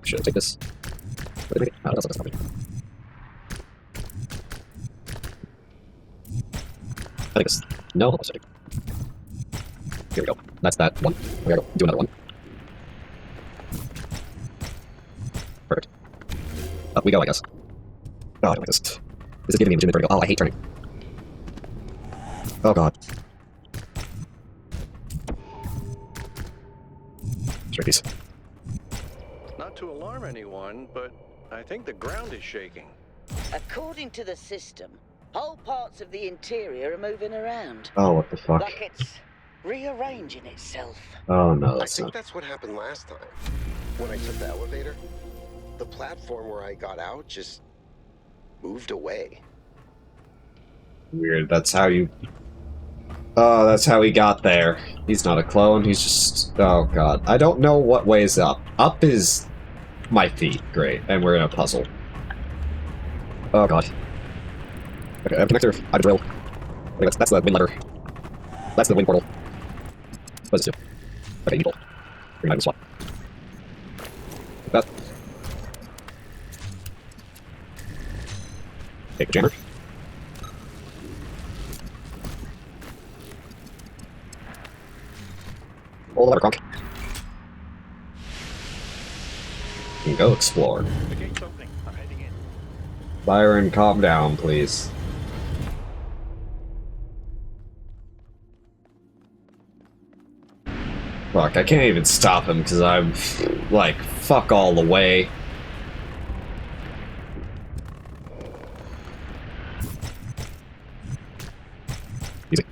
Should I take this? What did I make? Oh, that's not this. I think this. No, almost ready. Here we go. That's that one. We gotta go do another one. Perfect. Up we go, I guess. Oh, I don't like this. This is giving me legitimate vertigo. Oh, I hate turning. Oh god. Straight piece. Not to alarm anyone, but I think the ground is shaking. According to the system, whole parts of the interior are moving around. Oh, what the fuck? Like it's rearranging itself. Oh no, I that's think not. that's what happened last time. When I took the elevator, the platform where I got out just moved away. Weird, that's how you... Oh, that's how he got there. He's not a clone, he's just... Oh god. I don't know what way is up. Up is my feet. Great. And we're in a puzzle. Oh god. Okay, I have a connector. I have a drill. Okay, that's the wind lever. That's the wind portal. What does this do? Okay, evil. Green item swap. Like that. Take the jammer. Pull the lever, Kronk. And go explore. The gate's opening. I'm heading in. Byron, calm down, please. Fuck, I can't even stop him because I'm, like, fuck all the way. Easy.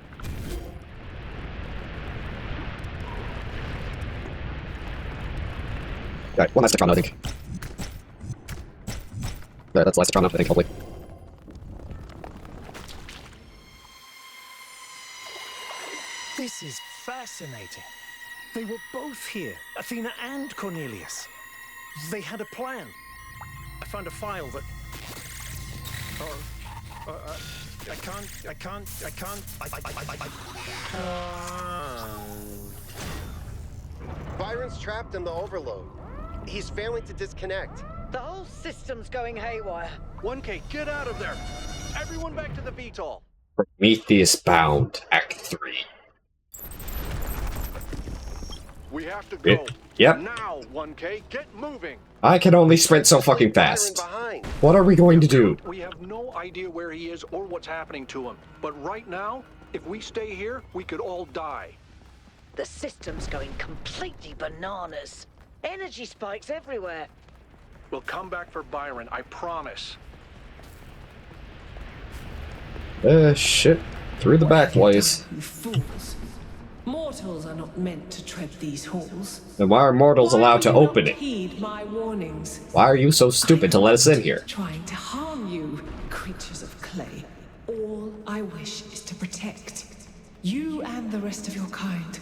Alright, one last Tetromino, I think. Alright, that's the last Tetromino, I think, hopefully. This fascinating. They were both here, Athena and Cornelius. They had a plan. I found a file that... I can't... Byron's trapped in the overload. He's failing to disconnect. The whole system's going haywire. 1K, get out of there! Everyone back to the VTOL! Prometheus Bound, Act 3. We have to go. Yep. Now, 1K, get moving! I can only sprint so fucking fast. What are we going to do? We have no idea where he is or what's happening to him. But right now, if we stay here, we could all die. The system's going completely bananas. Energy spikes everywhere. We'll come back for Byron, I promise. Shit. Through the back ways. You fools. Mortals are not meant to tread these halls. Then why are mortals allowed to open it? Heed my warnings. Why are you so stupid to let us in here? Trying to harm you, creatures of clay. All I wish is to protect you and the rest of your kind.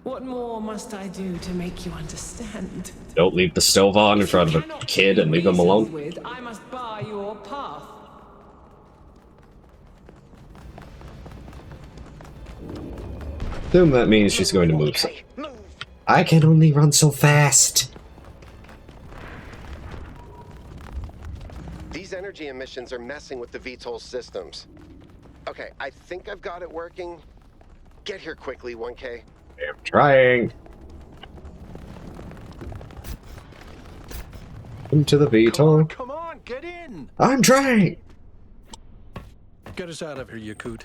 What more must I do to make you understand? Don't leave the stove on in front of a kid and leave them alone. With, I must bar your path. Assume that means she's going to move. So. I can only run so fast. These energy emissions are messing with the VTOL systems. Okay, I think I've got it working. Get here quickly, 1K. I'm trying. Into the VTOL. Come on, get in! I'm trying! Get us out of here, Yakut.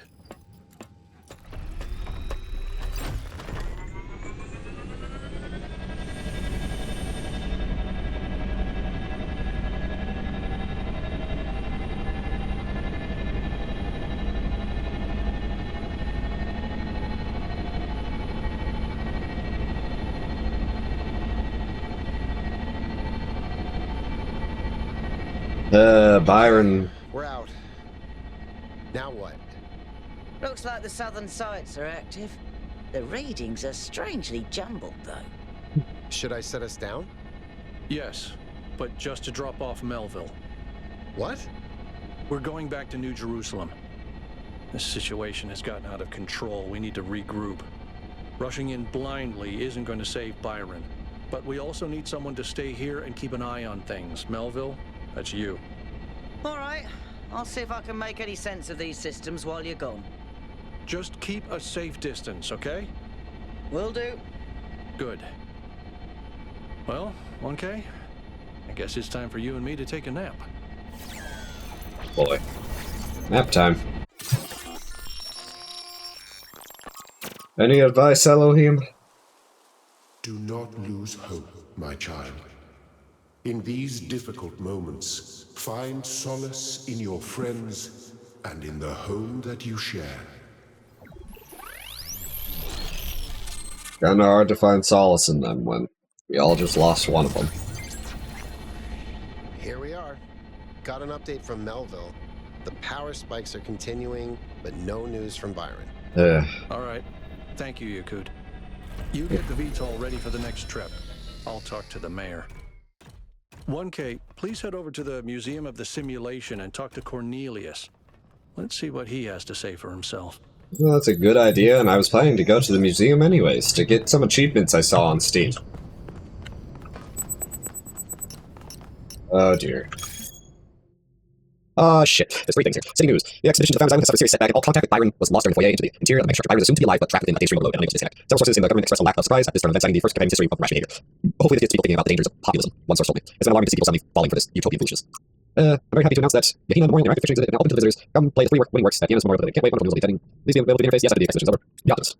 Byron. We're out. Now what? Looks like the southern sites are active. The readings are strangely jumbled, though. Should I set us down? Yes, but just to drop off Melville. What? We're going back to New Jerusalem. This situation has gotten out of control. We need to regroup. Rushing in blindly isn't going to save Byron. But we also need someone to stay here and keep an eye on things. Melville, that's you. All right. I'll see if I can make any sense of these systems while you're gone. Just keep a safe distance, okay? Will do. Good. Well, 1K, I guess it's time for you and me to take a nap. Boy. Nap time. Any advice, Elohim? Do not lose hope, my child. In these difficult moments, find solace in your friends and in the home that you share. Kinda hard to find solace in them when we all just lost one of them. Here we are. Got an update from Melville. The power spikes are continuing, but no news from Byron. All right. Thank you, Yakut. You get the VTOL ready for the next trip. I'll talk to the mayor. 1K, please head over to the Museum of the Simulation and talk to Cornelius. Let's see what he has to say for himself. Well, that's a good idea, and I was planning to go to the museum anyways, to get some achievements I saw on Steam. Oh dear. Shit. There's three things here. City news. The expedition to Found Island has suffered a serious setback, and all contact with Byron was lost during the foyer into the interior of the megastructure. Byron is assumed to be alive, but trapped within a phase stream overload and unable to disconnect. Several sources in the government expressed a lack of surprise at this turn of events, citing the first companion history of rash behavior. Hopefully this gets people thinking about the dangers of populism. One source told me. It's been alarming to see people suddenly falling for this utopian foolishness. I'm very happy to announce that Yahina Memorial Interactive Pictures is now open to the visitors. Come play the free winning works at Yahina's Memorial Building. Can't wait, wonderful news will be attending. Please be available to the interface. Yes, the exhibition is over. The optimist.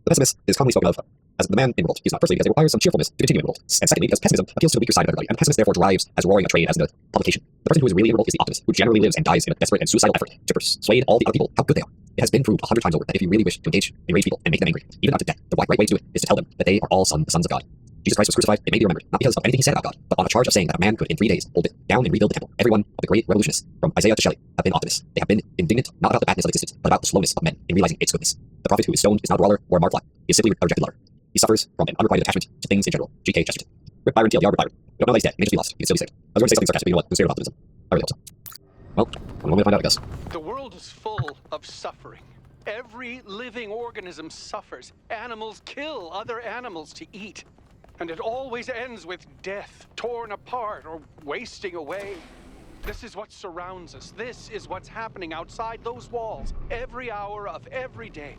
The pessimist is commonly spoken of as the man in the world. He's not firstly because they require some cheerfulness to continue in the world, and secondly because pessimism appeals to the weaker side of everybody, and the pessimist therefore derives as roaring a trade as in a publication. The person who is really in the world is the optimist, who generally lives and dies in a desperate and suicidal effort to persuade all the other people how good they are. It has been proved 100 times over that if you really wish to enrage people and make them angry, even unto death, the right way to do it is to tell them that they are all the sons of God. Jesus Christ was crucified, it may be remembered, not because of anything he said about God, but on a charge of saying that a man could in 3 days hold it down and rebuild the temple. Every one of the great revolutionists, from Isaiah to Shelley, have been optimists. They have been indignant not about the badness of existence, but about the slowness of men in realizing its goodness. The prophet who is stoned is not a brawler or a mark He is simply a rejected lover. He suffers from an unrequited attachment to things in general. GK Chesterton. Rip Byron TLDR, Rip Byron. We don't know that he's dead. He may just be lost. He can still be saved. I was going to say something sarcastic, but you know what? Sincere optimism. I really hope so. Well, I'm going to find out, I guess. The world is full of suffering. Every living organism suffers. Animals kill other animals to eat. And it always ends with death, torn apart or wasting away. This is what surrounds us. This is what's happening outside those walls, every hour of every day.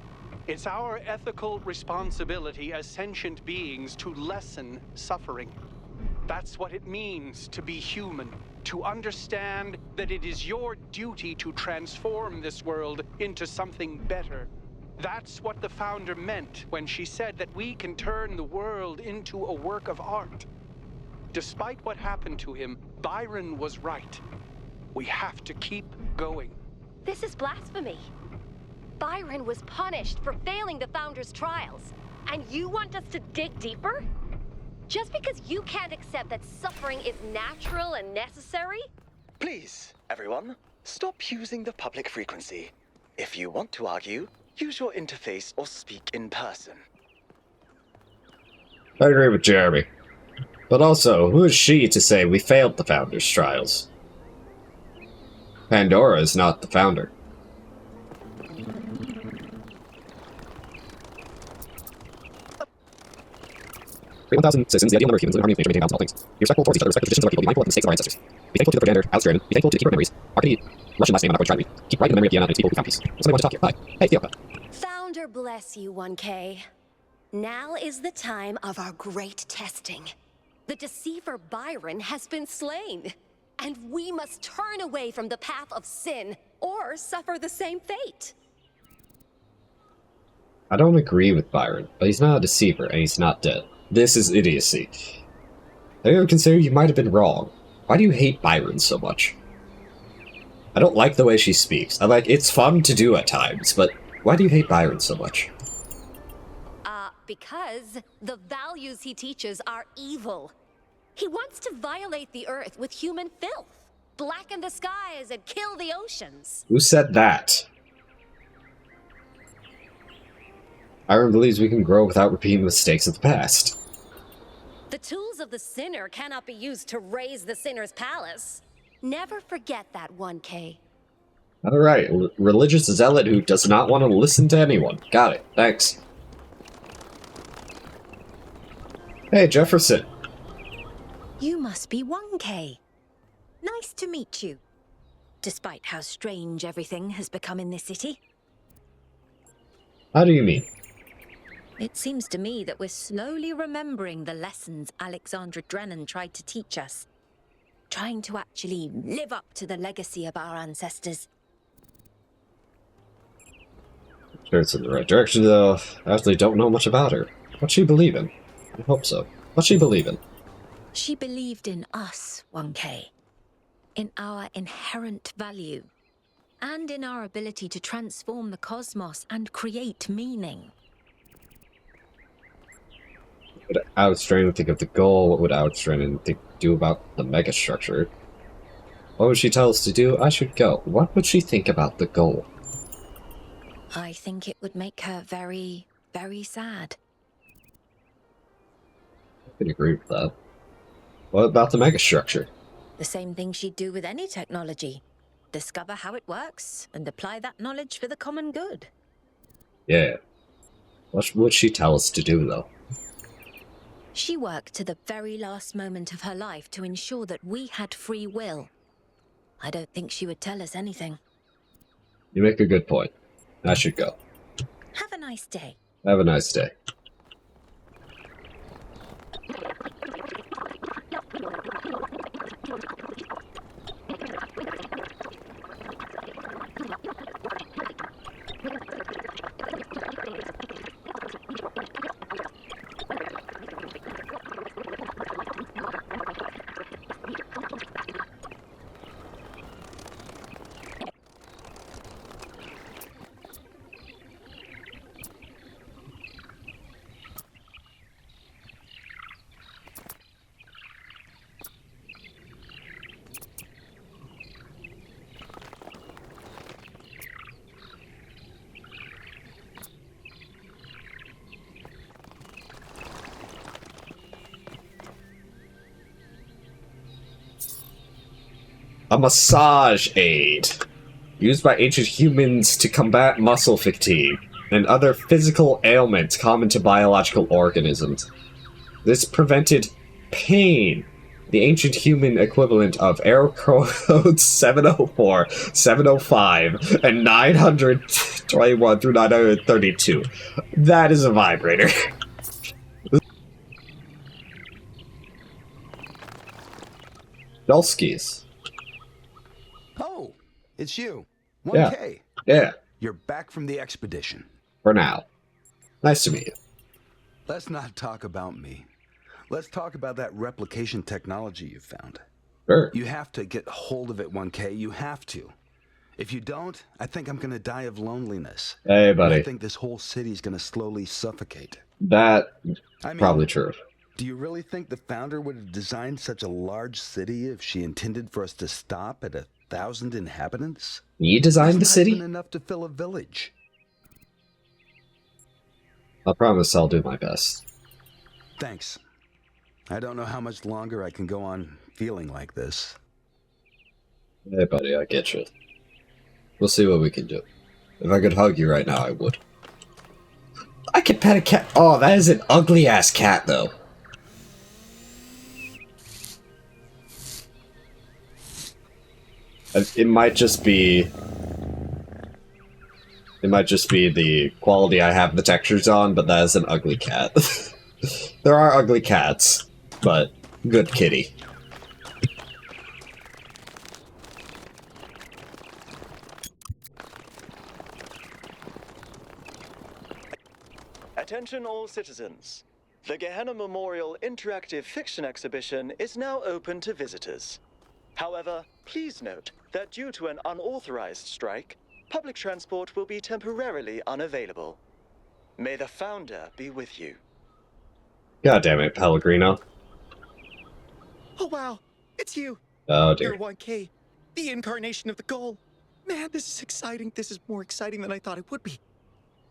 It's our ethical responsibility as sentient beings to lessen suffering. That's what it means to be human, to understand that it is your duty to transform this world into something better. That's what the founder meant when she said that we can turn the world into a work of art. Despite what happened to him, Byron was right. We have to keep going. This is blasphemy. Byron was punished for failing the Founder's trials, and you want us to dig deeper? Just because you can't accept that suffering is natural and necessary? Please, everyone, stop using the public frequency. If you want to argue, use your interface or speak in person. I agree with Jeremy. But also, who is she to say we failed the Founder's trials? Pandora is not the Founder. 1,000 citizens, the ideal number of humans in the harmony of nature, maintain balance in all things. Be respectful towards each other, respect the traditions of our people, be mindful of the mistakes of our ancestors. Be thankful to the progenitor, Alex German, be thankful to the keeper of memories. Arkady, Russian last name I'm not going to try to read. Keep right in the memory of Diana and its people who found peace. Somebody want to talk here. Hi. Hey, Theo. Founder bless you, 1K. Now is the time of our great testing. The deceiver Byron has been slain, and we must turn away from the path of sin or suffer the same fate. I don't agree with Byron, but he's not a deceiver and he's not dead. This is idiocy. I even consider you might have been wrong. Why do you hate Byron so much? I don't like the way she speaks. It's fun to do at times, but why do you hate Byron so much? Because the values he teaches are evil. He wants to violate the earth with human filth, blacken the skies and kill the oceans. Who said that? Byron believes we can grow without repeating the mistakes of the past. The tools of the sinner cannot be used to raise the sinner's palace. Never forget that, 1K. Alright, religious zealot who does not want to listen to anyone. Got it, thanks. Hey, Jefferson. You must be 1K. Nice to meet you. Despite how strange everything has become in this city. How do you mean? It seems to me that we're slowly remembering the lessons Alexandra Drennan tried to teach us. Trying to actually live up to the legacy of our ancestors. Sure it's in the right direction, though. I actually don't know much about her. What's she believe in? I hope so. What's she believe in? She believed in us, 1K. In our inherent value. And in our ability to transform the cosmos and create meaning. What would Alex Drennan think of the goal? What would Alex Drennan do about the megastructure? What would she tell us to do? I should go. What would she think about the goal? I think it would make her very, very sad. I can agree with that. What about the megastructure? The same thing she'd do with any technology. Discover how it works and apply that knowledge for the common good. Yeah. What would she tell us to do, though? She worked to the very last moment of her life to ensure that we had free will. I don't think she would tell us anything. You make a good point. I should go. Have a nice day. Have a nice day. A massage aid. Used by ancient humans to combat muscle fatigue and other physical ailments common to biological organisms. This prevented pain. The ancient human equivalent of error codes 704, 705, and 921 through 932. That is a vibrator. Dulskis. Oh, it's you. 1K. Yeah. You're back from the expedition. For now. Nice to meet you. Let's not talk about me. Let's talk about that replication technology you found. Sure. You have to get hold of it, 1K. You have to. If you don't, I think I'm going to die of loneliness. Hey, buddy. I think this whole city's going to slowly suffocate. Probably true. Do you really think the founder would have designed such a large city if she intended for us to stop at 1,000 inhabitants? You designed the city? That's not even enough to fill a village. I promise I'll do my best. Thanks. I don't know how much longer I can go on feeling like this. Hey, buddy, I get you. We'll see what we can do. If I could hug you right now, I would. I could pet a cat. Oh, that is an ugly-ass cat, though. It might just be... It might just be the quality I have the textures on, but that is an ugly cat. There are ugly cats, but good kitty. Attention all citizens. The Gehenna Memorial Interactive Fiction Exhibition is now open to visitors. However, please note that due to an unauthorized strike, public transport will be temporarily unavailable. May the Founder be with you. God damn it, Pellegrino. Oh wow, it's you. Oh dear. You're 1K, the incarnation of the goal. Man, this is exciting. This is more exciting than I thought it would be.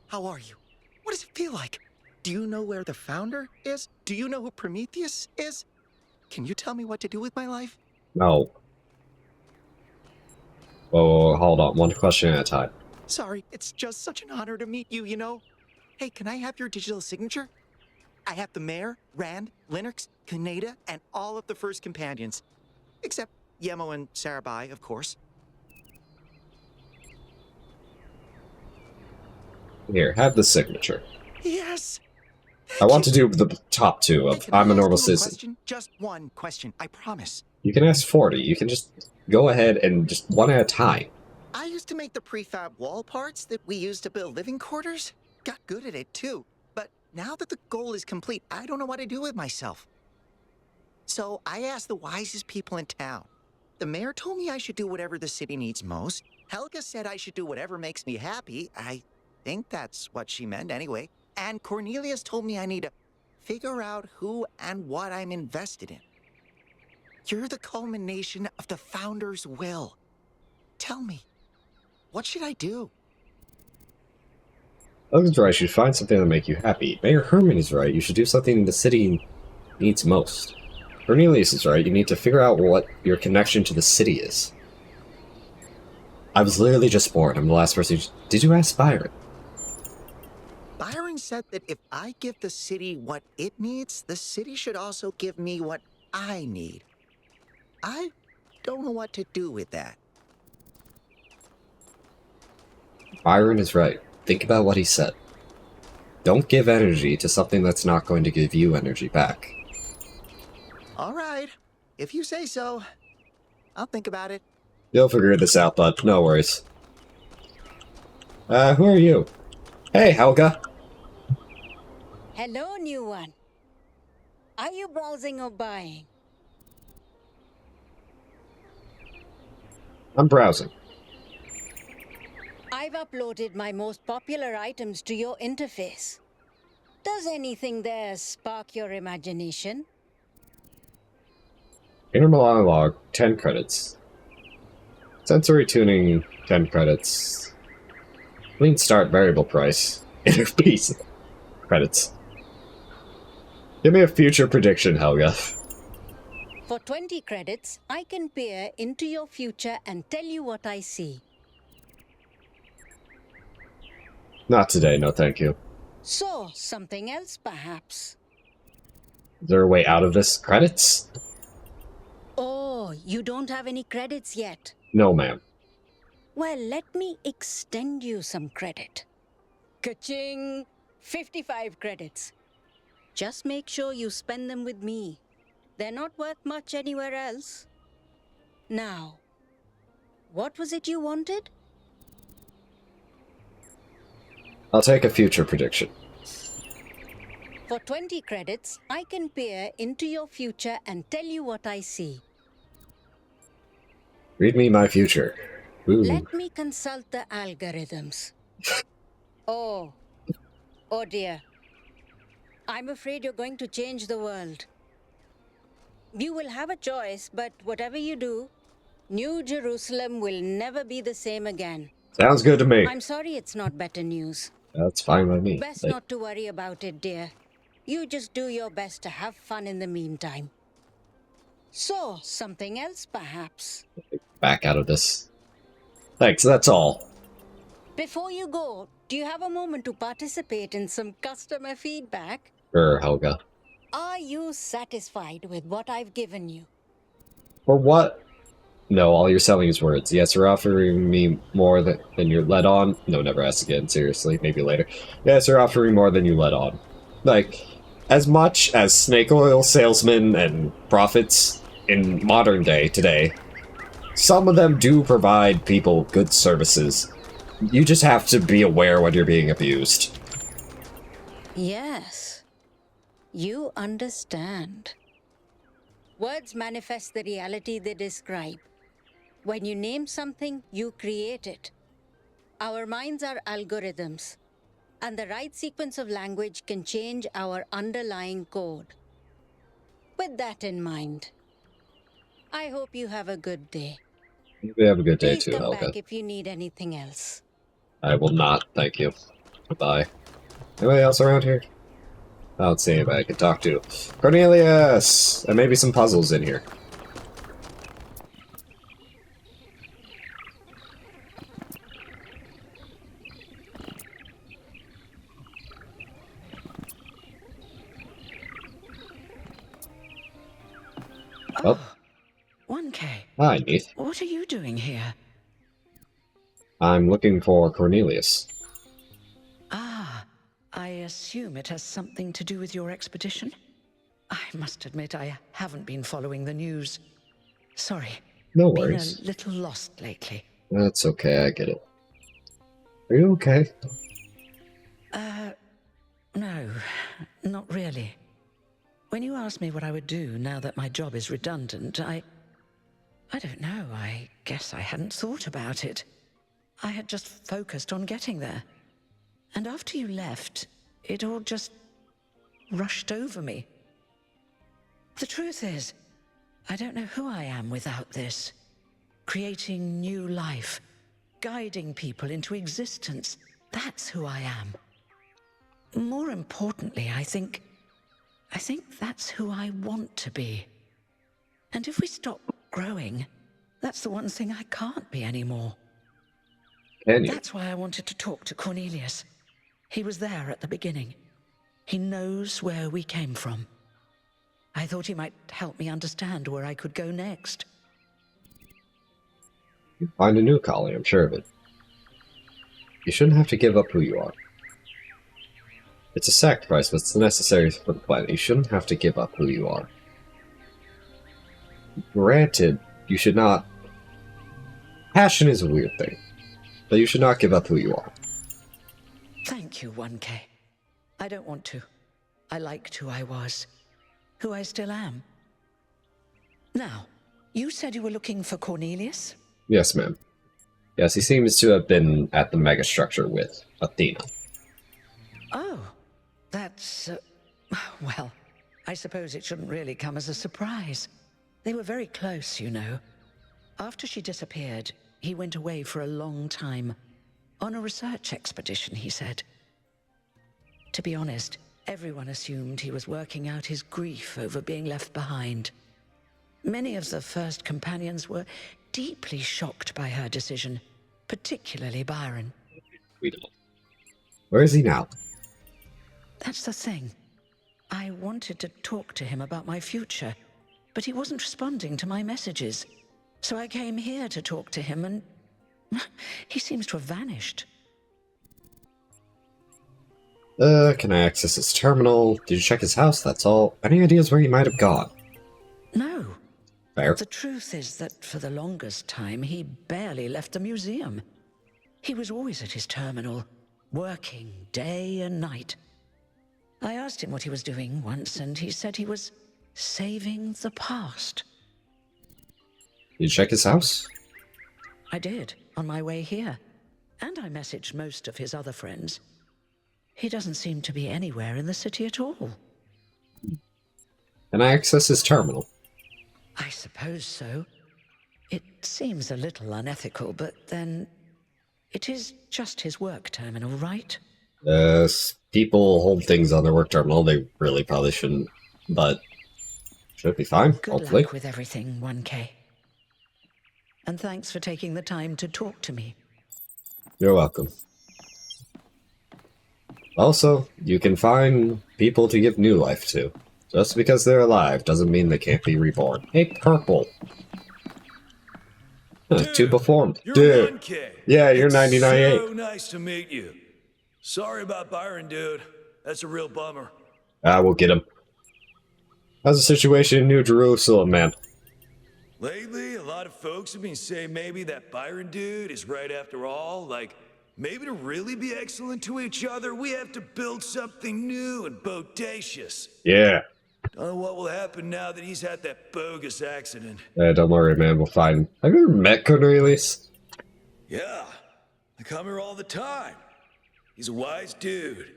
How are you? What does it feel like? Do you know where the Founder is? Do you know who Prometheus is? Can you tell me what to do with my life? No. Oh, hold on. One question at a time. Sorry, it's just such an honor to meet you, you know? Hey, can I have your digital signature? I have the Mayor, Rand, Linux, Kaneda, and all of the First Companions. Except Yemo and Sarabai, of course. Here, have the signature. Yes! I want to do the top two of I'm a normal citizen. Just one question, I promise. You can ask 40. You can just go ahead and just one at a time. I used to make the prefab wall parts that we used to build living quarters. Got good at it too. But now that the goal is complete, I don't know what to do with myself. So I asked the wisest people in town. The mayor told me I should do whatever the city needs most. Helga said I should do whatever makes me happy. I think that's what she meant anyway. And Cornelius told me I need to figure out who and what I'm invested in. You're the culmination of the Founder's will. Tell me, what should I do? Logan's right, you should find something that'll make you happy. Mayor Herman is right, you should do something the city needs most. Cornelius is right, you need to figure out what your connection to the city is. I was literally just born, I'm the last person Did you ask Byron? Byron said that if I give the city what it needs, the city should also give me what I need. I don't know what to do with that. Byron is right. Think about what he said. Don't give energy to something that's not going to give you energy back. All right, if you say so. I'll think about it. You'll figure this out, bud. No worries. Who are you? Hey, Helga. Hello, new one. Are you browsing or buying? I'm browsing. I've uploaded my most popular items to your interface. Does anything there spark your imagination? Inner monologue, 10 credits. Sensory tuning, 10 credits. Clean start, variable price. Inner piece, credits. Give me a future prediction, Helga. For 20 credits, I can peer into your future and tell you what I see. Not today, no thank you. So, something else perhaps. Is there a way out of this? Credits? Oh, you don't have any credits yet. No, ma'am. Well, let me extend you some credit. Ka-ching! 55 credits. Just make sure you spend them with me. They're not worth much anywhere else. Now, what was it you wanted? I'll take a future prediction. For 20 credits, I can peer into your future and tell you what I see. Read me my future. Ooh. Let me consult the algorithms. Oh dear. I'm afraid you're going to change the world. You will have a choice, but whatever you do, New Jerusalem will never be the same again. Sounds good to me. I'm sorry it's not better news. That's fine by me. Best not to worry about it, dear. You just do your best to have fun in the meantime. So, something else perhaps. Back out of this. Thanks, that's all. Before you go, do you have a moment to participate in some customer feedback? Sure, Helga. Are you satisfied with what I've given you? For what? No, all you're selling is words. Yes, you're offering me more than you're let on. No, never ask again, seriously. Maybe later. Yes, you're offering more than you let on. Like, as much as snake oil salesmen and prophets in modern day today, some of them do provide people good services. You just have to be aware when you're being abused. Yes. You understand. Words manifest the reality they describe. When you name something, you create it. Our minds are algorithms, and the right sequence of language can change our underlying code. With that in mind, I hope you have a good day. You have a good day Please too, come Helga. back if you need anything else. I will not, thank you. Goodbye. Anybody else around here? I don't see anybody I can talk to. Cornelius! There may be some puzzles in here. Oh. 1K. Hi, Neith. What are you doing here? I'm looking for Cornelius. Ah, I assume it has something to do with your expedition? I must admit I haven't been following the news. Sorry. No worries. Been a little lost lately. That's okay, I get it. Are you okay? No, not really. When you asked me what I would do now that my job is redundant, I don't know, I guess I hadn't thought about it. I had just focused on getting there. And after you left, it all just rushed over me. The truth is, I don't know who I am without this. Creating new life, guiding people into existence, that's who I am. More importantly, I think that's who I want to be. And if we stop growing, that's the one thing I can't be anymore. Can you? That's why I wanted to talk to Cornelius. He was there at the beginning. He knows where we came from. I thought he might help me understand where I could go next. You find a new collie, I'm sure of it. You shouldn't have to give up who you are. It's a sacrifice, but it's necessary for the planet. You shouldn't have to give up who you are. Granted, you should not... Passion is a weird thing. But you should not give up who you are. Thank you, 1K. I don't want to. I liked who I was. Who I still am. Now, you said you were looking for Cornelius? Yes, ma'am. Yes, he seems to have been at the megastructure with Athena. Oh, that's... well, I suppose it shouldn't really come as a surprise. They were very close, you know. After she disappeared, he went away for a long time. On a research expedition, he said. To be honest, everyone assumed he was working out his grief over being left behind. Many of the first companions were deeply shocked by her decision, particularly Byron. Where is he now? That's the thing. I wanted to talk to him about my future, but he wasn't responding to my messages. So I came here to talk to him, and he seems to have vanished. Can I access his terminal? Did you check his house? That's all. Any ideas where he might have gone? No. Fair. The truth is that for the longest time, he barely left the museum. He was always at his terminal, working day and night. I asked him what he was doing once, and he said he was saving the past. Did you check his house? I did, on my way here. And I messaged most of his other friends. He doesn't seem to be anywhere in the city at all. Can I access his terminal? I suppose so. It seems a little unethical, but then it is just his work terminal, right? People hold things on their work terminal. They really probably shouldn't, but should be fine, Good hopefully. luck with everything, 1K. And thanks for taking the time to talk to me. You're welcome. Also, you can find people to give new life to. Just because they're alive doesn't mean they can't be reborn. Hey, purple. Huh, two performed. You're 1K. Yeah, you're It's 99.8. so nice to meet you. Sorry about Byron, dude. That's a real bummer. We'll get him. How's the situation in New Jerusalem, man? Lately, a lot of folks have been saying maybe that Byron dude is right after all. Like, maybe to really be excellent to each other, we have to build something new and bodacious. Yeah. Don't know what will happen now that he's had that bogus accident. Don't worry, man. We'll find him. Have you ever met Cornelius? Yeah, I come here all the time. He's a wise dude.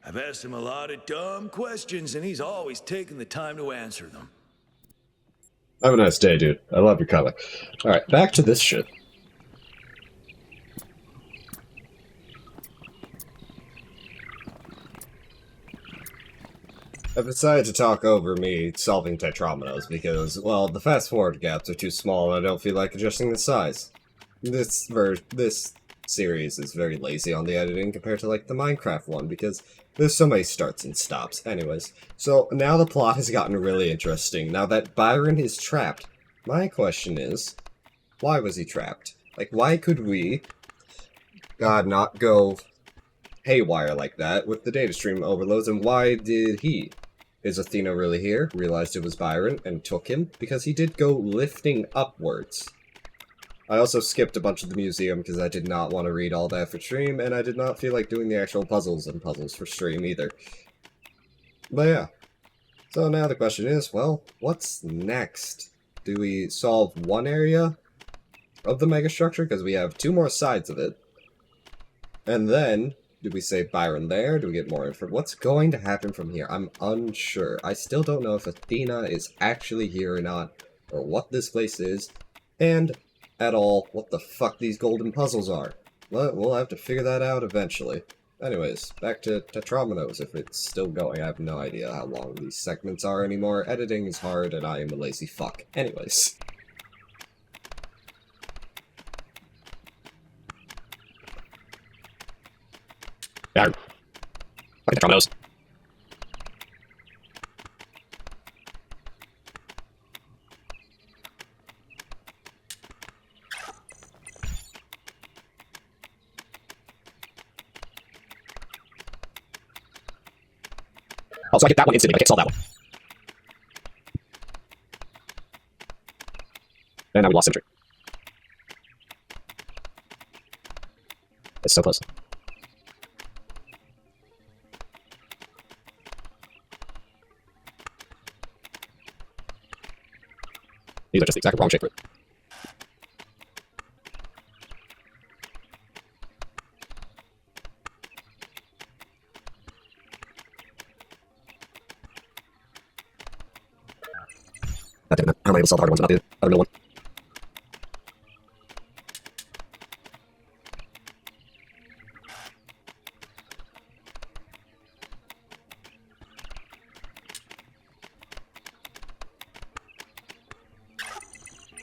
I've asked him a lot of dumb questions, and he's always taken the time to answer them. Have a nice day, dude. I love your color. Alright, back to this shit. I've decided to talk over me solving tetrominoes because, well, the fast-forward gaps are too small and I don't feel like adjusting the size. This series is very lazy on the editing compared to, like, the Minecraft one because there's so many starts and stops. Anyways, so now the plot has gotten really interesting. Now that Byron is trapped, my question is, why was he trapped? Like, why could we, not go haywire like that with the data stream overloads, and why did he? Is Athena really here, realized it was Byron, and took him? Because he did go lifting upwards. I also skipped a bunch of the museum because I did not want to read all that for stream, and I did not feel like doing the actual puzzles for stream either. But yeah. So now the question is, well, what's next? Do we solve one area of the megastructure? Because we have two more sides of it. And then, do we save Byron there? Do we get more info? What's going to happen from here? I'm unsure. I still don't know if Athena is actually here or not, or what this place is, and at all what the fuck these golden puzzles are. But we'll have to figure that out eventually. Anyways, back to Tetrominoes if it's still going. I have no idea how long these segments are anymore. Editing is hard and I am a lazy fuck. Anyways. Yeah. Fucking Tetrominoes. Also, I hit that one instantly, but I can't solve that one. And now we lost symmetry. It's so close. These are just the exact wrong shape for it. God damn it. How am I able to solve the harder ones and not the other middle one?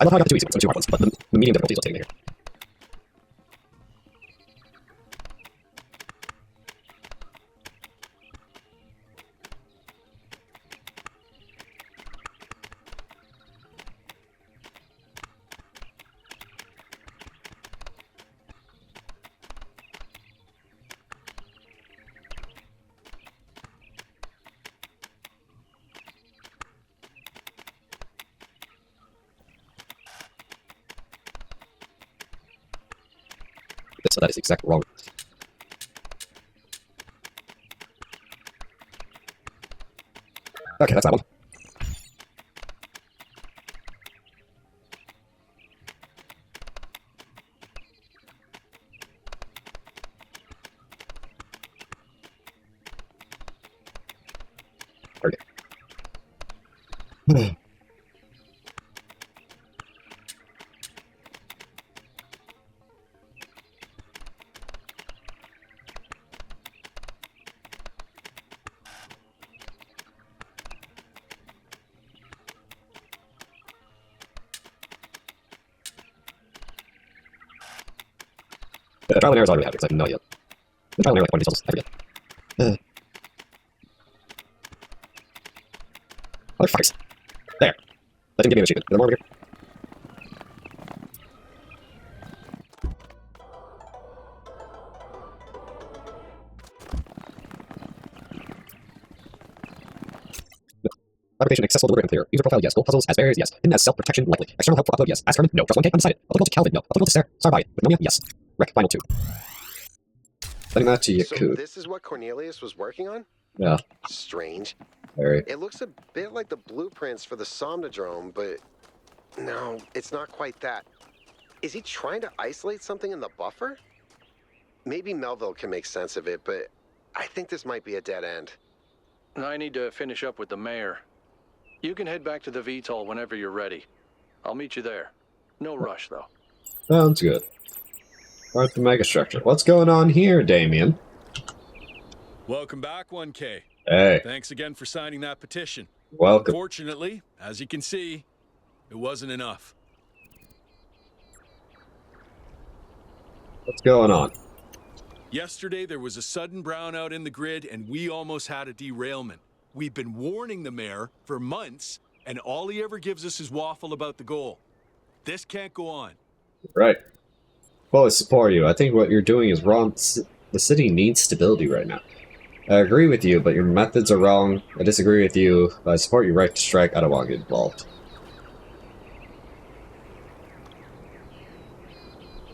I love how I got the 2 easy ones and the 2 hard ones, but the medium difficulty is what's taking me here. So that is exactly wrong. Okay, that's that one. Okay. The trial and error is all I really have because I have no idea. The trial and error like one of these puzzles, I forget. Motherfuckers. There. That didn't give me an achievement. Is there more over here? Application accessible, deliberate, and clear. User profile, yes. Goal puzzles as barriers, yes. Hidden as self-protection, likely. External help for upload, yes. As Herman, no. Trust 1K, undecided. Applicable to Calvin, no. Applicable to Sarah, Sarbai. With Nomia, yes. Rec, final 2. Sending that to Yaku. So this is what Cornelius was working on? Yeah. Strange. Very. It looks a bit like the blueprints for the Somnodrome, but no, it's not quite that. Is he trying to isolate something in the buffer? Maybe Melville can make sense of it, but I think this might be a dead end. I need to finish up with the mayor. You can head back to the VTOL whenever you're ready. I'll meet you there. No rush, though. Sounds good. Alright, the megastructure. What's going on here, Damien? Welcome back, 1K. Hey. Thanks again for signing that petition. Welcome. Fortunately, as you can see, it wasn't enough. What's going on? Yesterday, there was a sudden brownout in the grid, and we almost had a derailment. We've been warning the mayor for months, and all he ever gives us is waffle about the goal. This can't go on. Right. Fully support you. I think what you're doing is wrong. The city needs stability right now. I agree with you, but your methods are wrong. I disagree with you, but I support your right to strike. I don't want to get involved.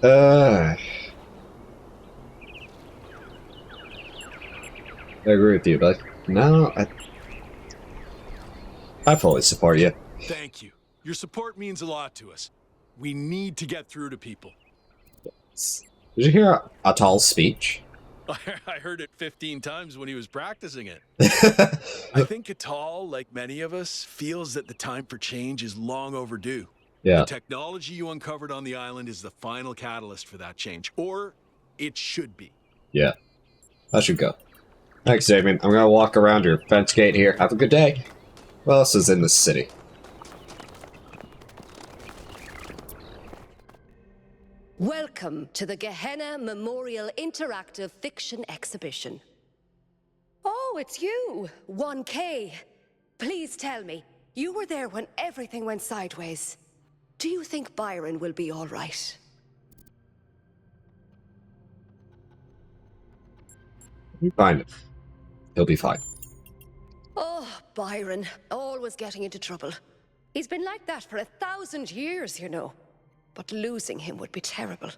I agree with you, but no, I fully support you. Thank you. Your support means a lot to us. We need to get through to people. Did you hear Atal's speech? I heard it 15 times when he was practicing it. I think Atal, like many of us, feels that the time for change is long overdue. Yeah. The technology you uncovered on the island is the final catalyst for that change. Or it should be. Yeah. I should go. Thanks, Damien. I'm gonna walk around your fence gate here. Have a good day. What else is in this city? Welcome to the Gehenna Memorial Interactive Fiction Exhibition. Oh, it's you, 1K. Please tell me, you were there when everything went sideways. Do you think Byron will be all right? Be fine. He'll be fine. Oh, Byron, always getting into trouble. He's been like that for 1,000 years, you know. But losing him would be terrible.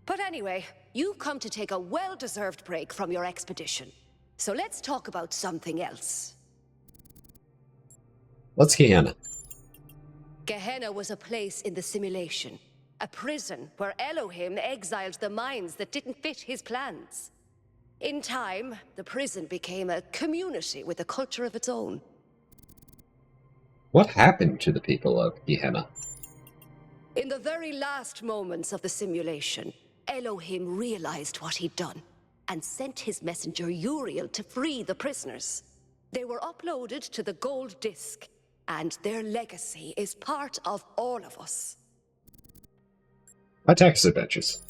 But anyway, you've come to take a well-deserved break from your expedition. So let's talk about something else. What's Gehenna? Gehenna was a place in the simulation. A prison where Elohim exiled the minds that didn't fit his plans. In time, the prison became a community with a culture of its own. What happened to the people of Gehenna? In the very last moments of the simulation, Elohim realized what he'd done and sent his messenger Uriel to free the prisoners. They were uploaded to the gold disc, and their legacy is part of all of us. My text adventures.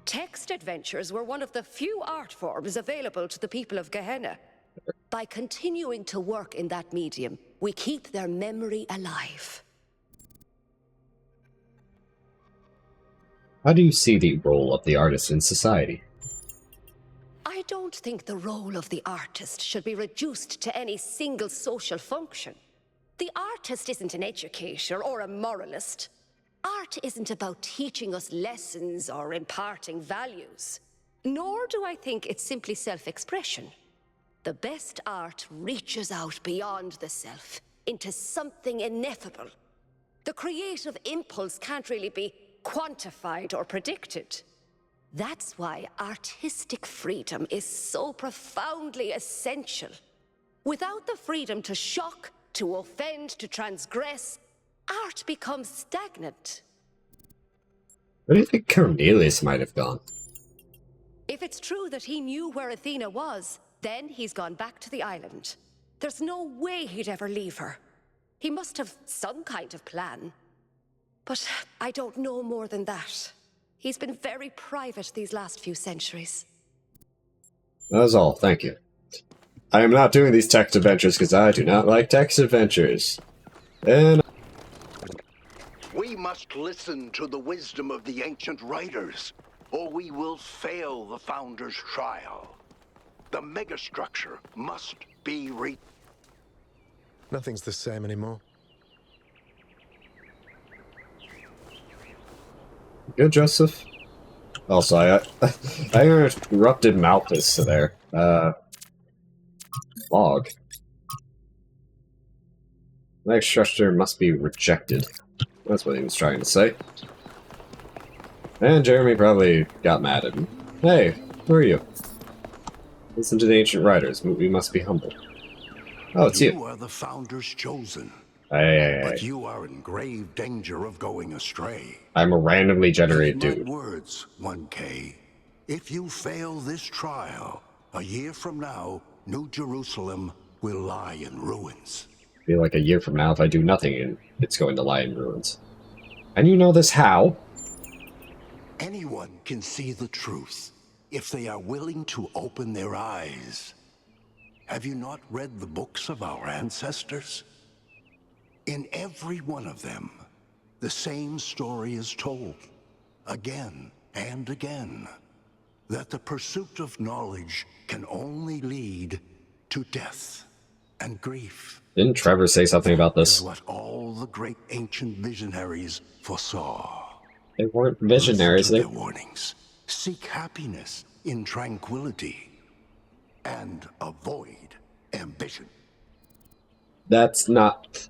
Text adventures were one of the few art forms available to the people of Gehenna. By continuing to work in that medium, we keep their memory alive. How do you see the role of the artist in society? I don't think the role of the artist should be reduced to any single social function. The artist isn't an educator or a moralist. Art isn't about teaching us lessons or imparting values. Nor do I think it's simply self-expression. The best art reaches out beyond the self, into something ineffable. The creative impulse can't really be quantified or predicted. That's why artistic freedom is so profoundly essential. Without the freedom to shock, to offend, to transgress, art becomes stagnant. Where do you think Cornelius might have gone? If it's true that he knew where Athena was, then he's gone back to the island. There's no way he'd ever leave her. He must have some kind of plan. But I don't know more than that. He's been very private these last few centuries. That was all, thank you. I am not doing these text adventures because I do not like text adventures. And We must listen to the wisdom of the ancient writers, or we will fail the Founder's trial. The megastructure must be Nothing's the same anymore. good, Joseph. Also, I interrupted Malthus there. Log. Megastructure must be rejected. That's what he was trying to say. And Jeremy probably got mad at him. Hey, who are you? Listen to the ancient writers. We must be humble. Oh, it's you. You are the Founder's chosen. Hey. But you are in grave danger of going astray. I'm a randomly generated Heed my dude. words, 1K. If you fail this trial, a year from now, New Jerusalem will lie in ruins. I feel like a year from now, if I do nothing, it's going to lie in ruins. And you know this how? Anyone can see the truth if they are willing to open their eyes. Have you not read the books of our ancestors? In every one of them, the same story is told, again and again, that the pursuit of knowledge can only lead to death and grief. Didn't Trevor say something about That is this? what all the great ancient visionaries foresaw. They weren't visionaries. Listen to their warnings. Seek happiness in tranquility and avoid ambition. That's not...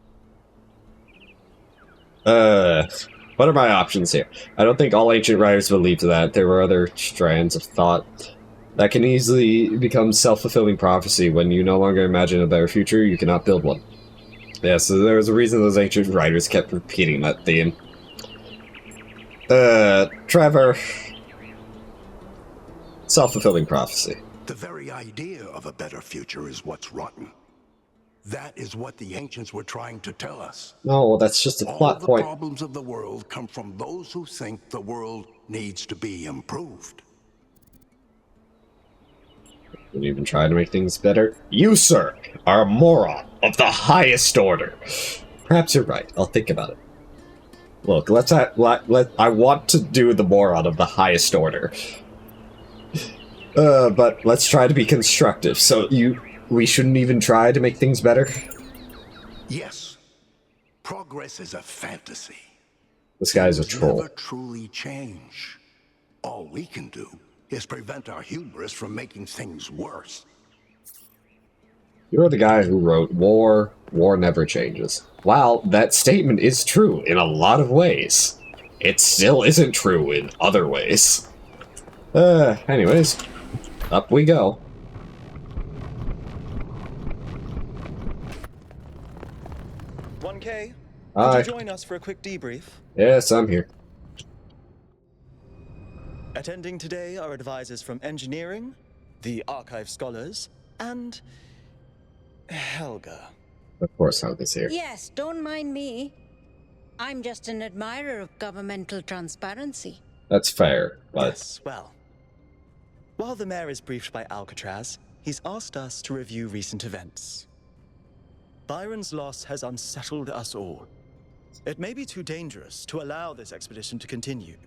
What are my options here? I don't think all ancient writers believed that. There were other strands of thought that can easily become self-fulfilling prophecy. When you no longer imagine a better future, you cannot build one. Yeah, so there was a reason those ancient writers kept repeating that theme. Trevor. Self-fulfilling prophecy. The very idea of a better future is what's rotten. That is what the ancients were trying to tell us. No, that's just a plot point. All the problems of the world come from those who think the world needs to be improved. Would you even try to make things better? You, sir, are a moron of the highest order. Perhaps you're right. I'll think about it. Look, I want to do the moron of the highest order. But let's try to be constructive. So we shouldn't even try to make things better? Yes. Progress is a fantasy. This guy's a Things troll. never truly change. All we can do is prevent our hubris from making things worse. You're the guy who wrote, war never changes. Wow, that statement is true in a lot of ways. It still isn't true in other ways. Anyways, up we go. K, Hi. could you join us for a quick debrief? Yes, I'm here. Attending today are advisors from engineering, the archive scholars, and Helga. Of course, Howden's here. Yes, don't mind me. I'm just an admirer of governmental transparency. That's fair, but... Yes, well. While the mayor is briefed by Alcatraz, he's asked us to review recent events. Byron's loss has unsettled us all. It may be too dangerous to allow this expedition to continue.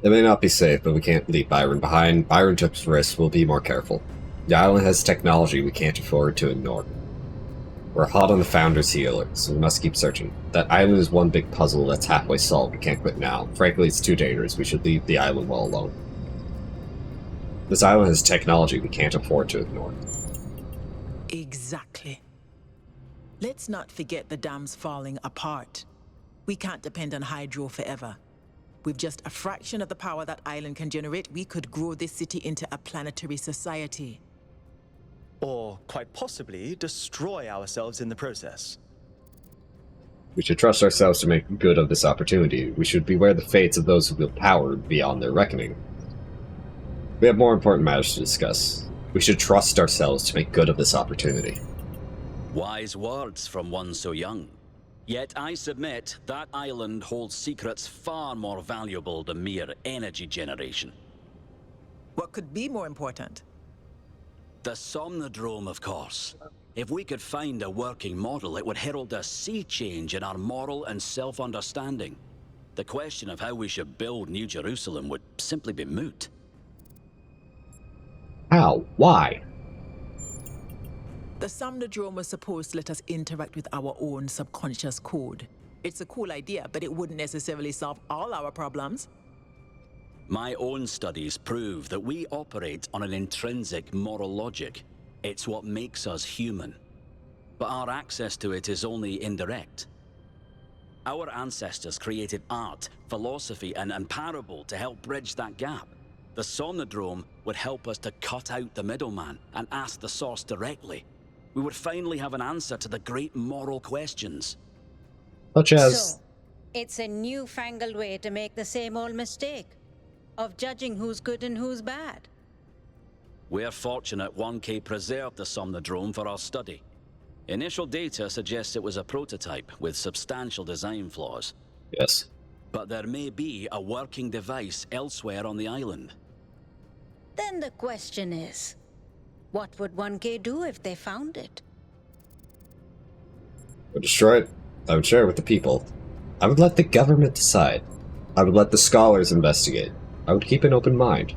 It may not be safe, but we can't leave Byron behind. Byron took risks, we'll be more careful. The island has technology we can't afford to ignore. We're hot on the Founder's heel, so we must keep searching. That island is one big puzzle that's halfway solved. We can't quit now. Frankly, it's too dangerous. We should leave the island well alone. This island has technology we can't afford to ignore. Exactly. Let's not forget the dam's falling apart. We can't depend on hydro forever. With just a fraction of the power that island can generate, we could grow this city into a planetary society. Or, quite possibly, destroy ourselves in the process. We should trust ourselves to make good of this opportunity. We should beware the fates of those who wield power beyond their reckoning. We have more important matters to discuss. We should trust ourselves to make good of this opportunity. Wise words from one so young. Yet I submit that island holds secrets far more valuable than mere energy generation. What could be more important? The Somnodrome, of course. If we could find a working model, it would herald a sea change in our moral and self-understanding. The question of how we should build New Jerusalem would simply be moot. How? Why? The Somnodrome was supposed to let us interact with our own subconscious code. It's a cool idea, but it wouldn't necessarily solve all our problems. My own studies prove that we operate on an intrinsic moral logic. It's what makes us human. But our access to it is only indirect. Our ancestors created art, philosophy, and parable to help bridge that gap. The Somnodrome would help us to cut out the middleman and ask the source directly. We would finally have an answer to the great moral questions. Such as... So, it's a newfangled way to make the same old mistake of judging who's good and who's bad. We're fortunate 1K preserved the Somnodrome for our study. Initial data suggests it was a prototype with substantial design flaws. Yes. But there may be a working device elsewhere on the island. Then the question is, what would 1K do if they found it? I would destroy it. I would share it with the people. I would let the government decide. I would let the scholars investigate. I would keep an open mind.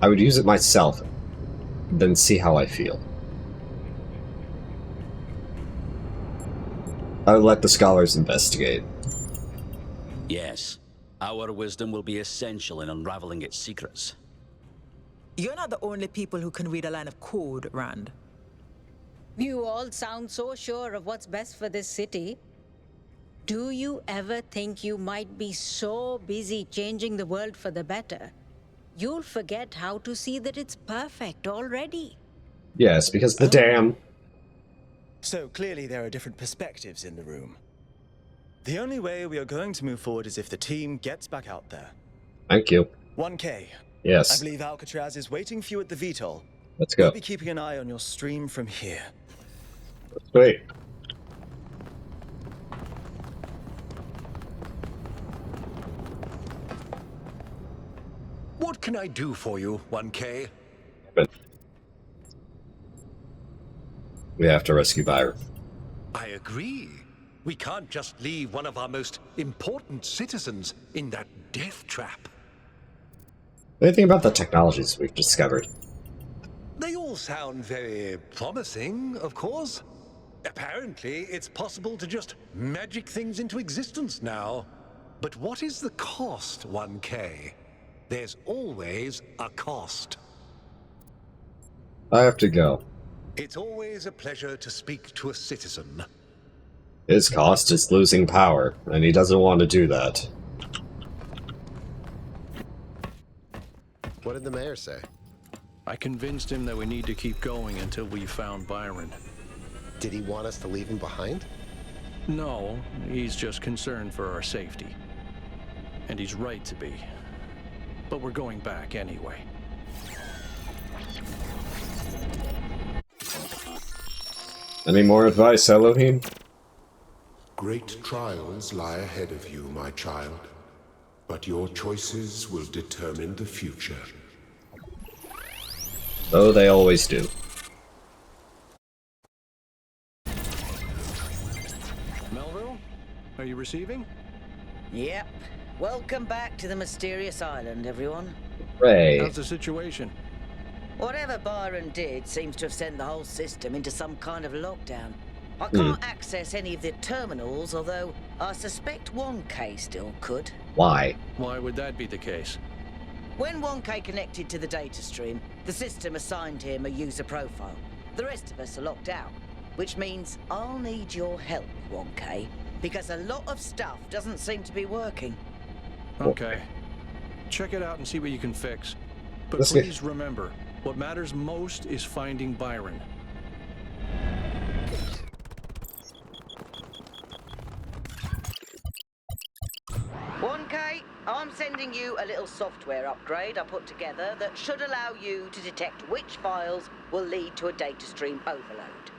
I would use it myself, then see how I feel. I would let the scholars investigate. Yes, our wisdom will be essential in unraveling its secrets. You're not the only people who can read a line of code, Rand. You all sound so sure of what's best for this city. Do you ever think you might be so busy changing the world for the better, you'll forget how to see that it's perfect already? Yes, because the dam... So clearly there are different perspectives in the room. The only way we are going to move forward is if the team gets back out there. Thank you. 1K. Yes. I believe Alcatraz is waiting for you at the VTOL. Let's go. We'll be keeping an eye on your stream from here. Wait. What can I do for you, 1K? But we have to rescue Byron. I agree. We can't just leave one of our most important citizens in that death trap. What do you think about the technologies we've discovered? They all sound very promising, of course. Apparently, it's possible to just magic things into existence now. But what is the cost, 1K? There's always a cost. I have to go. It's always a pleasure to speak to a citizen. His cost is losing power, and he doesn't want to do that. What did the mayor say? I convinced him that we need to keep going until we found Byron. Did he want us to leave him behind? No, he's just concerned for our safety. And he's right to be. But we're going back anyway. Any more advice, Elohim? Great trials lie ahead of you, my child. But your choices will determine the future. So they always do. Melville, are you receiving? Yep. Welcome back to the mysterious island, everyone. Ray. How's the situation? Whatever Byron did seems to have sent the whole system into some kind of lockdown. I can't access any of the terminals, although I suspect 1K still could. Why? Why would that be the case? When 1K connected to the data stream, the system assigned him a user profile. The rest of us are locked out, which means I'll need your help, 1K, because a lot of stuff doesn't seem to be working. Okay. Check it out and see what you can fix. But Let's please remember, what matters most is finding Byron. 1K, I'm sending you a little software upgrade I put together that should allow you to detect which files will lead to a data stream overload.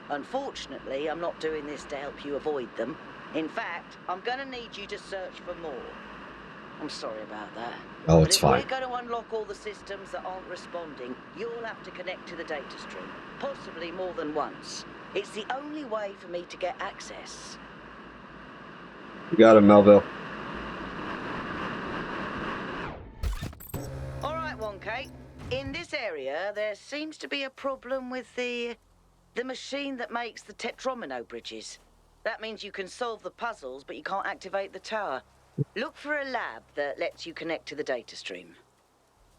Unfortunately, I'm not doing this to help you avoid them. In fact, I'm going to need you to search for more. I'm sorry about that. Oh, it's fine. But if we're going to unlock all the systems that aren't responding, you'll have to connect to the data stream, possibly more than once. It's the only way for me to get access. You got him, Melville. All right, 1K. In this area, there seems to be a problem with the machine that makes the tetromino bridges. That means you can solve the puzzles, but you can't activate the tower. Look for a lab that lets you connect to the data stream.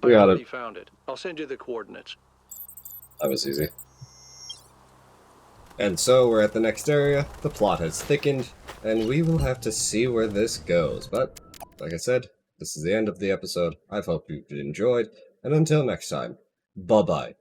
We got already it. found it. I'll send you the coordinates. That was easy. And so we're at the next area, the plot has thickened, and we will have to see where this goes. But, like I said, this is the end of the episode. I hope you enjoyed, and until next time, bye-bye.